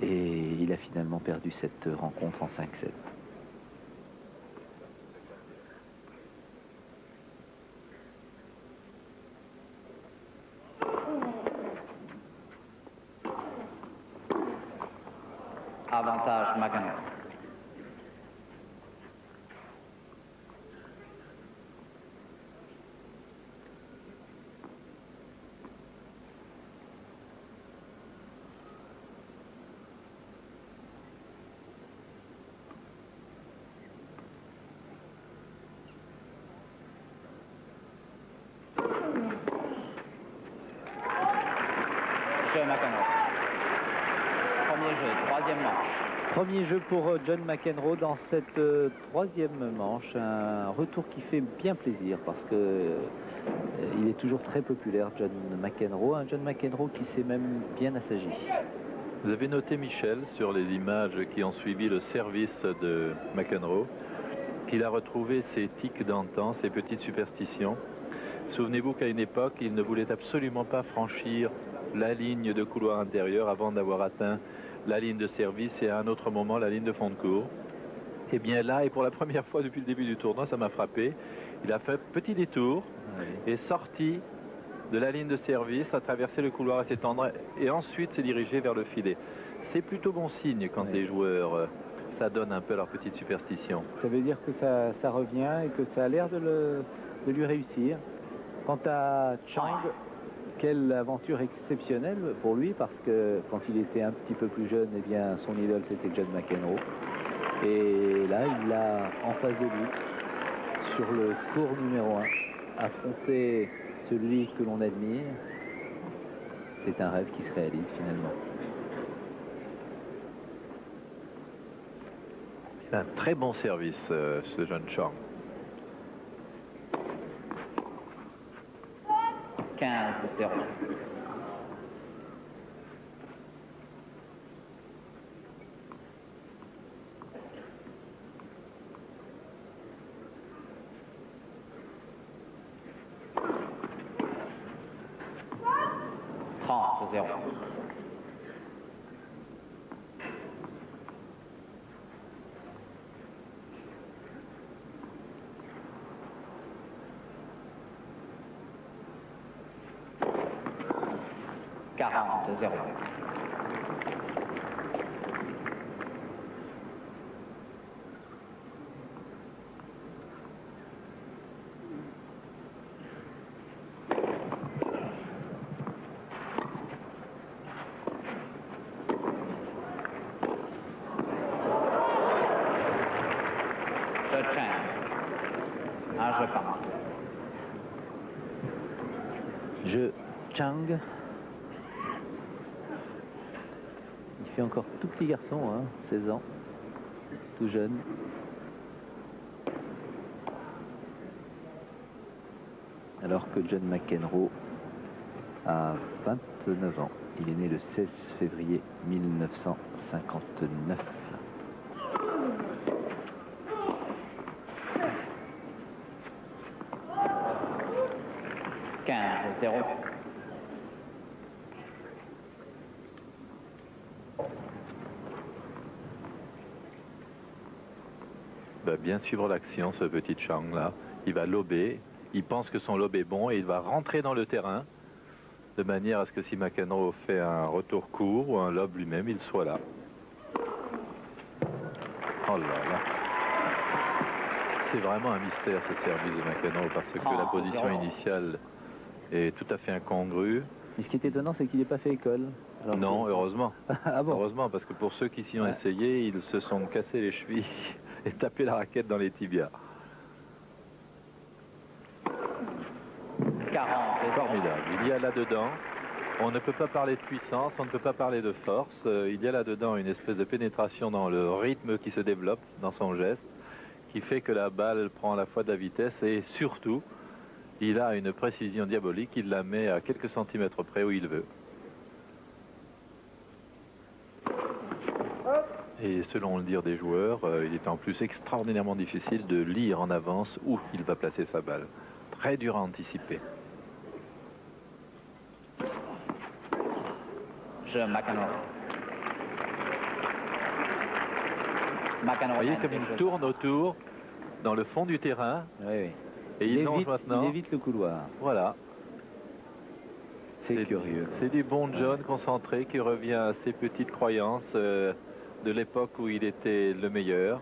Et il a finalement perdu cette rencontre en 5-7. Avantage McEnroe. Jeu McEnroe. Premier jeu, troisième manche. Premier jeu pour John McEnroe dans cette troisième manche. Un retour qui fait bien plaisir parce que il est toujours très populaire, John McEnroe. Un John McEnroe qui s'est même bien assagi. Vous avez noté, Michel, sur les images qui ont suivi le service de McEnroe, qu'il a retrouvé ses tics d'antan, ses petites superstitions. Souvenez-vous qu'à une époque, il ne voulait absolument pas franchir la ligne de couloir intérieur avant d'avoir atteint la ligne de service et à un autre moment la ligne de fond de cours. Et bien là, et pour la première fois depuis le début du tournoi, ça m'a frappé. Il a fait un petit détour et sorti de la ligne de service, a traversé le couloir à s'étendre et ensuite s'est dirigé vers le filet. C'est plutôt bon signe quand les joueurs s'adonnent un peu à leur petite superstition. Ça veut dire que ça revient et que ça a l'air de lui réussir. Quant à Chang, quelle aventure exceptionnelle pour lui parce que quand il était un petit peu plus jeune, eh bien son idole c'était John McEnroe. Et là, il a en face de lui, sur le court numéro 1, affronter celui que l'on admire. C'est un rêve qui se réalise finalement. Il a un très bon service, ce jeune Chang. 15-0. Je Chang. Il fait encore tout petit garçon, hein, 16 ans, tout jeune. Alors que John McEnroe a 29 ans. Il est né le 16 février 1959. 15-0. Va bien suivre l'action, ce petit Chang là. Il va lober, il pense que son lob est bon et il va rentrer dans le terrain de manière à ce que si McEnroe fait un retour court ou un lob lui-même, il soit là. Oh là là. C'est vraiment un mystère ce service de McEnroe parce que la position initiale est tout à fait incongrue. Et ce qui est étonnant, c'est qu'il n'ait pas fait école. Alors non, heureusement. Ah bon? Heureusement, parce que pour ceux qui s'y ont essayé, ils se sont cassés les chevilles et tapé la raquette dans les tibias. 40. Formidable. Il y a là-dedans, on ne peut pas parler de puissance, on ne peut pas parler de force. Il y a là-dedans une espèce de pénétration dans le rythme qui se développe dans son geste, qui fait que la balle prend à la fois de la vitesse et surtout, il a une précision diabolique, il la met à quelques centimètres près où il veut. Et selon le dire des joueurs, il est en plus extraordinairement difficile de lire en avance où il va placer sa balle. Très dur à anticiper. Jeu McEnroe. Vous voyez comme il tourne autour, dans le fond du terrain. Oui, oui. Et il longe maintenant. Il évite le couloir. Voilà. C'est curieux. C'est du bon John concentré qui revient à ses petites croyances de l'époque où il était le meilleur.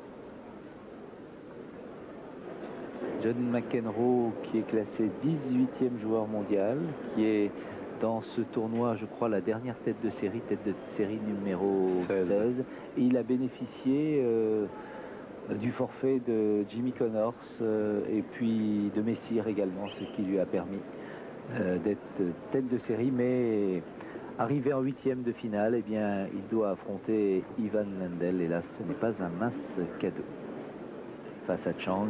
John McEnroe qui est classé 18e joueur mondial, qui est dans ce tournoi, je crois, la dernière tête de série numéro 16. Et il a bénéficié du forfait de Jimmy Connors et puis de Messire également, ce qui lui a permis d'être tête de série. Mais arrivé en 8e de finale, eh bien, il doit affronter Ivan Lendl. Et là, ce n'est pas un mince cadeau. Face à Chang,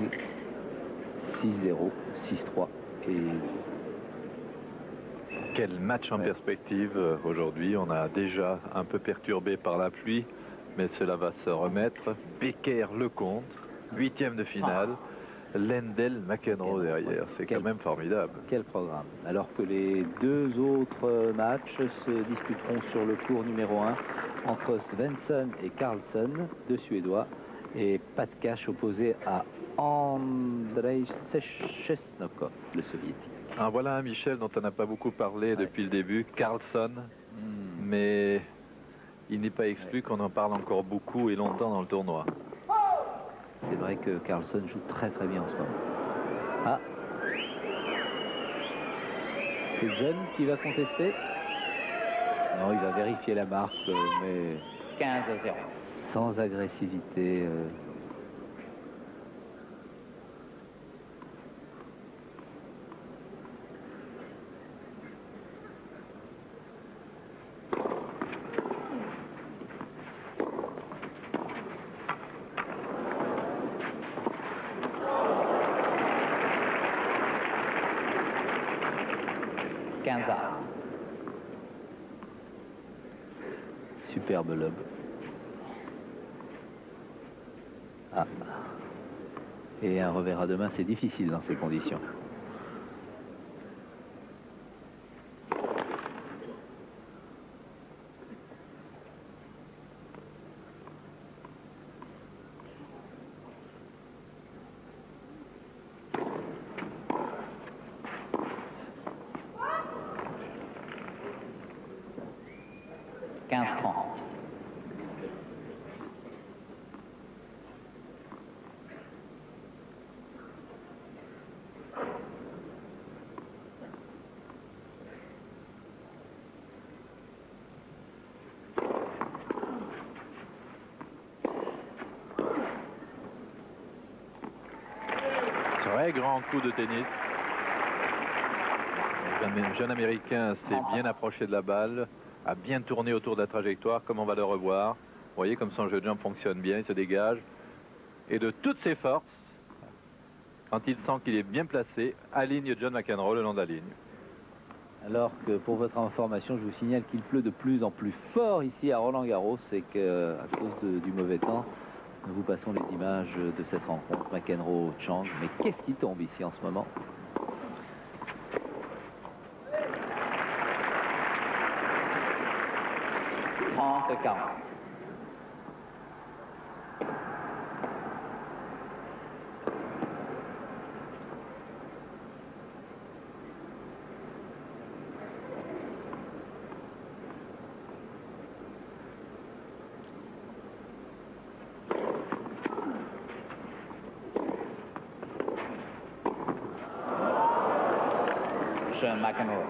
6-0, 6-3 et... Quel match en perspective aujourd'hui. On a déjà un peu perturbé par la pluie, mais cela va se remettre. Becker-Lecomte, 8e de finale. Lendl-McEnroe derrière. C'est quand même formidable. Quel programme. Alors que les deux autres matchs se disputeront sur le cours numéro 1 entre Svensson et Carlsen, deux Suédois, et Pat Cash opposé à Andrei Chesnokov, le soviétique. Ah, voilà un Michel dont on n'a pas beaucoup parlé depuis le début, Carlsen, mais il n'est pas exclu qu'on en parle encore beaucoup et longtemps dans le tournoi. C'est vrai que Carlsen joue très très bien en ce moment. Ah, c'est John qui va contester. Non, il va vérifier la marque, mais 15-0. sans agressivité. Superbe lob. Ah. Et un revers à deux mains, c'est difficile dans ces conditions. Très grand coup de tennis. Un jeune américain s'est bien approché de la balle, a bien tourné autour de la trajectoire, comme on va le revoir. Vous voyez comme son jeu de jump fonctionne bien, il se dégage. Et de toutes ses forces, quand il sent qu'il est bien placé, aligne John McEnroe le long de la ligne. Alors que pour votre information, je vous signale qu'il pleut de plus en plus fort ici à Roland-Garros et qu'à cause du mauvais temps, nous vous passons les images de cette rencontre McEnroe-Chang. Mais qu'est-ce qui tombe ici en ce moment? 30-40. McEnroe.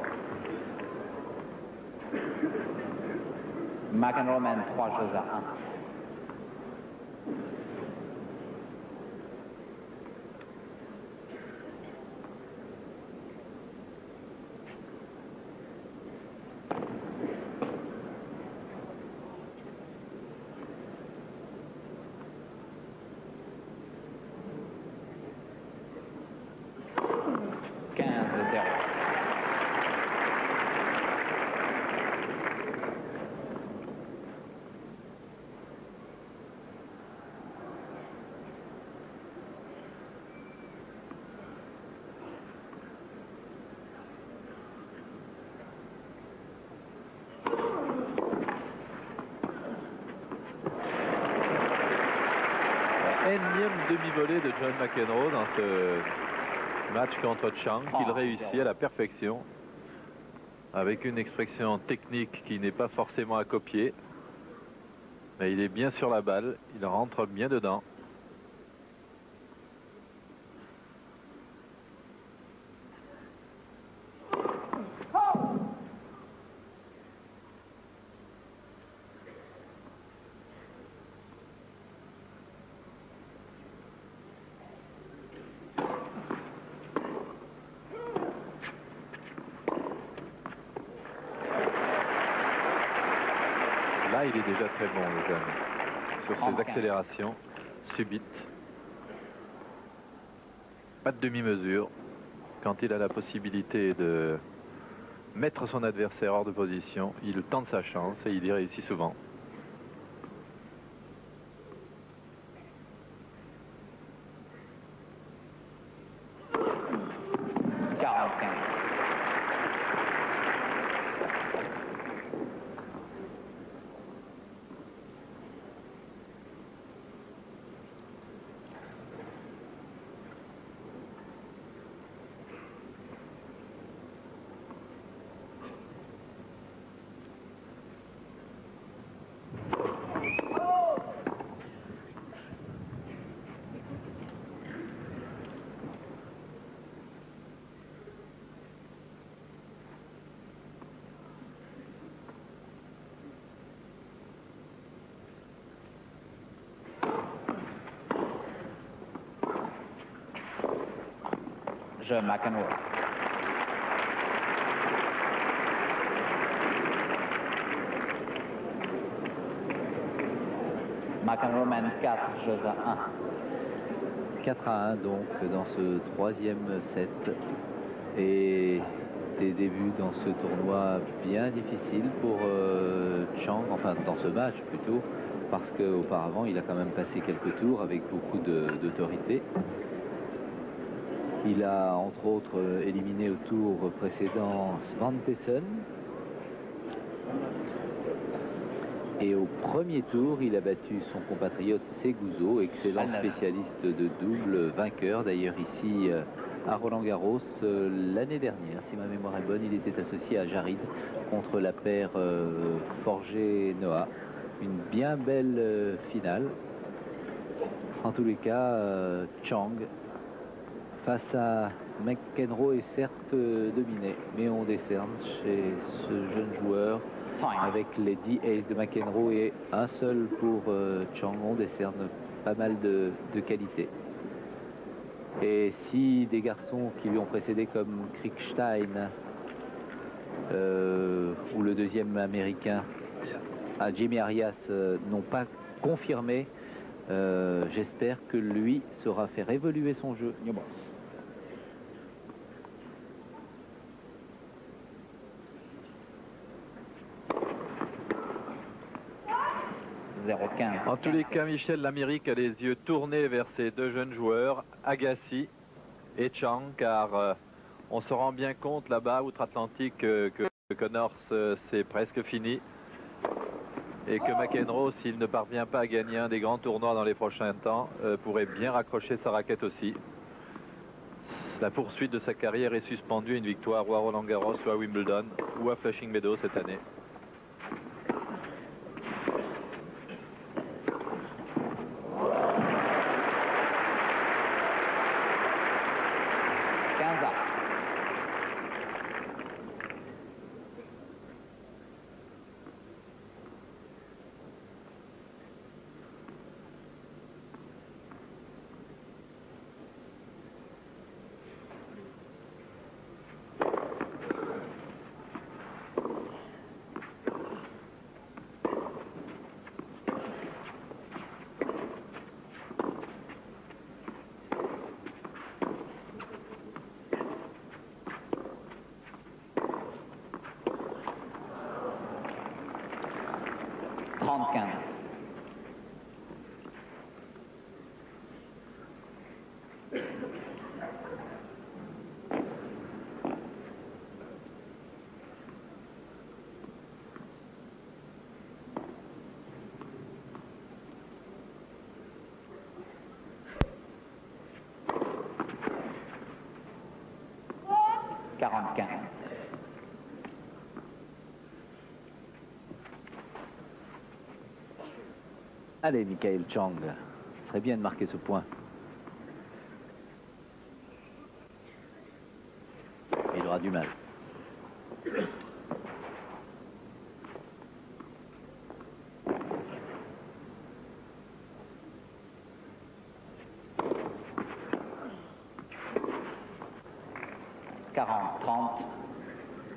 McEnroe mène 3-1. Énième demi-volée de John McEnroe dans ce match contre Chang, qu'il réussit à la perfection, avec une expression technique qui n'est pas forcément à copier, mais il est bien sur la balle, il rentre bien dedans. Là, il est déjà très bon, le jeune, sur ses accélérations subites. Pas de demi-mesure. Quand il a la possibilité de mettre son adversaire hors de position, il tente sa chance et il y réussit souvent. McEnroe. McEnroe mène 4-1. 4-1 donc dans ce troisième set. Et des débuts dans ce tournoi bien difficiles pour Chang, enfin dans ce match plutôt, parce qu'auparavant il a quand même passé quelques tours avec beaucoup d'autorité. Il a entre autres éliminé au tour précédent Svantesson. Et au premier tour, il a battu son compatriote Seguso, excellent spécialiste de double, vainqueur d'ailleurs ici à Roland-Garros l'année dernière. Si ma mémoire est bonne, il était associé à Jarid contre la paire Forger-Noah. Une bien belle finale. En tous les cas, Chang face à McEnroe est certes dominé, mais on décerne chez ce jeune joueur, avec les 10 aces de McEnroe et un seul pour Chang, on décerne pas mal de qualité. Et si des garçons qui lui ont précédé comme Kriegstein ou le deuxième américain, Jimmy Arias, n'ont pas confirmé, j'espère que lui saura faire évoluer son jeu. 0-15. En tous les cas, Michel, l'Amérique a les yeux tournés vers ces deux jeunes joueurs, Agassi et Chang, car on se rend bien compte là-bas, outre-Atlantique, que Connors, c'est presque fini. et que McEnroe, s'il ne parvient pas à gagner un des grands tournois dans les prochains temps, pourrait bien raccrocher sa raquette aussi. La poursuite de sa carrière est suspendue à une victoire ou à Roland-Garros, ou à Wimbledon, ou à Flushing Meadows cette année. Allez, Michael Chang, ce serait bien de marquer ce point. Il aura du mal.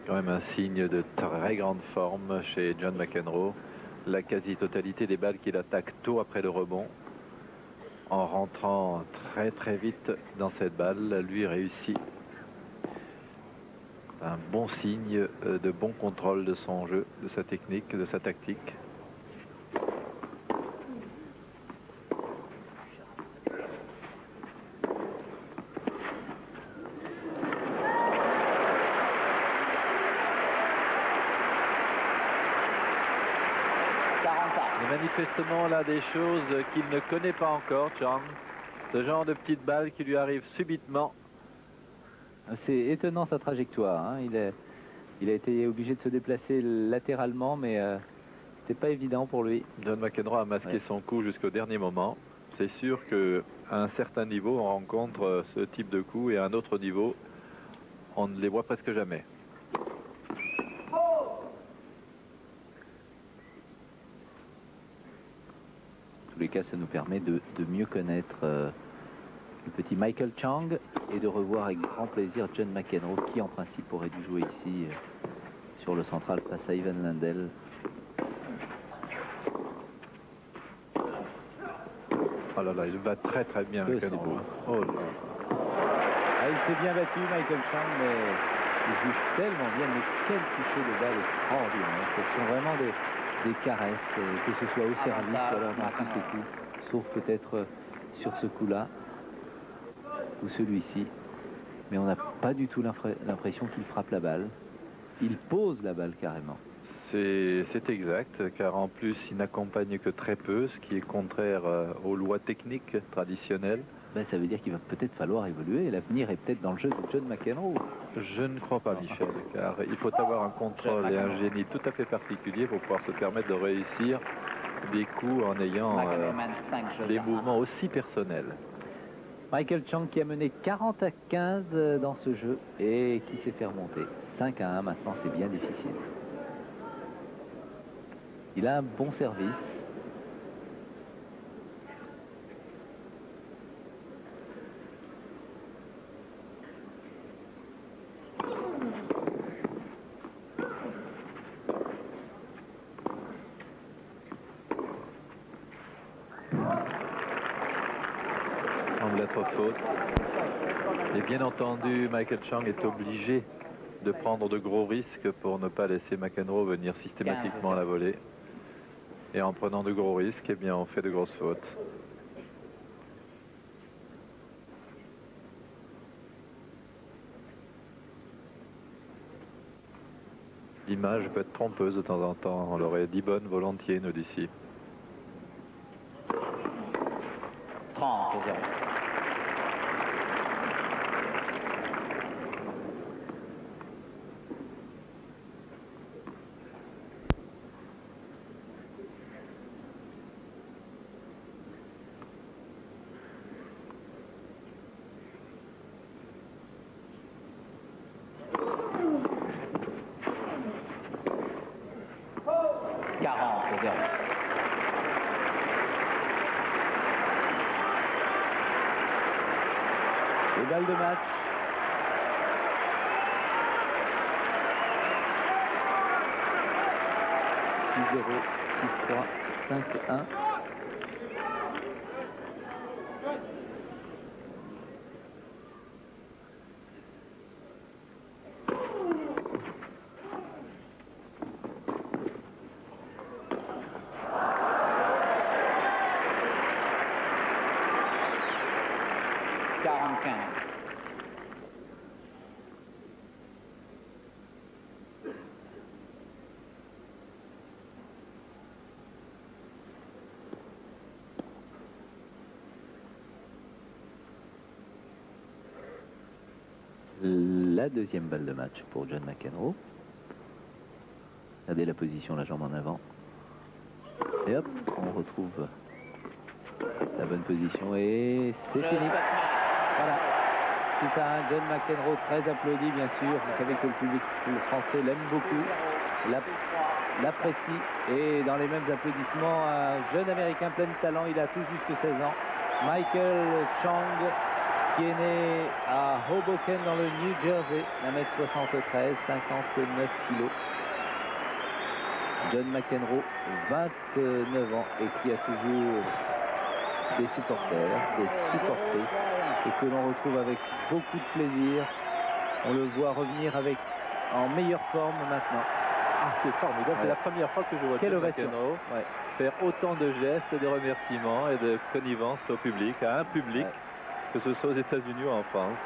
Quand même un signe de très grande forme chez John McEnroe. La quasi-totalité des balles qu'il attaque tôt après le rebond, en rentrant très vite dans cette balle, lui réussit. Un bon signe de bon contrôle de son jeu, de sa technique, de sa tactique. Manifestement là des choses qu'il ne connaît pas encore, Chang. Ce genre de petite balle qui lui arrive subitement. C'est étonnant sa trajectoire, hein. Il a été obligé de se déplacer latéralement, mais c'était pas évident pour lui. John McEnroe a masqué son coup jusqu'au dernier moment. C'est sûr qu'à un certain niveau, on rencontre ce type de coup, et à un autre niveau, on ne les voit presque jamais. En tous les cas, ça nous permet de mieux connaître le petit Michael Chang et de revoir avec grand plaisir John McEnroe, qui en principe aurait dû jouer ici sur le central face à Ivan Lendl. Oh là là, il va très bien McEnroe. Oh là. Ah, il s'est bien battu, Michael Chang, mais il joue tellement bien. Mais quel toucher de balle extraordinaire. Ce sont vraiment des caresses, que ce soit au service ou alors dans tous ses coups, sauf peut-être sur ce coup-là ou celui-ci. Mais on n'a pas du tout l'impression qu'il frappe la balle. Il pose la balle carrément. C'est exact, car en plus il n'accompagne que très peu, ce qui est contraire aux lois techniques traditionnelles. Ben, ça veut dire qu'il va peut-être falloir évoluer. L'avenir est peut-être dans le jeu de John McEnroe. Je ne crois pas, Michel, car il faut avoir un contrôle et un génie tout à fait particulier pour pouvoir se permettre de réussir des coups en ayant des mouvements aussi personnels. Michael Chang qui a mené 40-15 dans ce jeu et qui s'est fait remonter. 5-1 maintenant, c'est bien difficile. Il a un bon service. Semble être faute. Et bien entendu, Michael Chang est obligé de prendre de gros risques pour ne pas laisser McEnroe venir systématiquement à la volée. Et en prenant de gros risques, eh bien, on fait de grosses fautes. l'image peut être trompeuse de temps en temps. On l'aurait dit bonne volontiers, nous d'ici. 30-0. Les balles de match. « 6-0, 6-3, 5-1. La deuxième balle de match pour John McEnroe. Regardez la position, la jambe en avant. Et hop, on retrouve la bonne position et c'est fini. Voilà. C'est un John McEnroe très applaudi, bien sûr. Vous savez que le public français l'aime beaucoup, l'apprécie. Et dans les mêmes applaudissements, un jeune américain plein de talent, il a tout juste 16 ans. Michael Chang, qui est né à Hoboken dans le New Jersey, 1m73, 59 kg. John McEnroe, 29 ans, et qui a toujours des supporters, des supportrices, et que l'on retrouve avec beaucoup de plaisir. On le voit revenir en meilleure forme maintenant. Ah, c'est formidable, c'est la première fois que je vois John McEnroe faire autant de gestes, de remerciements et de connivence au public, à un public, que ce soit aux États-Unis ou en France.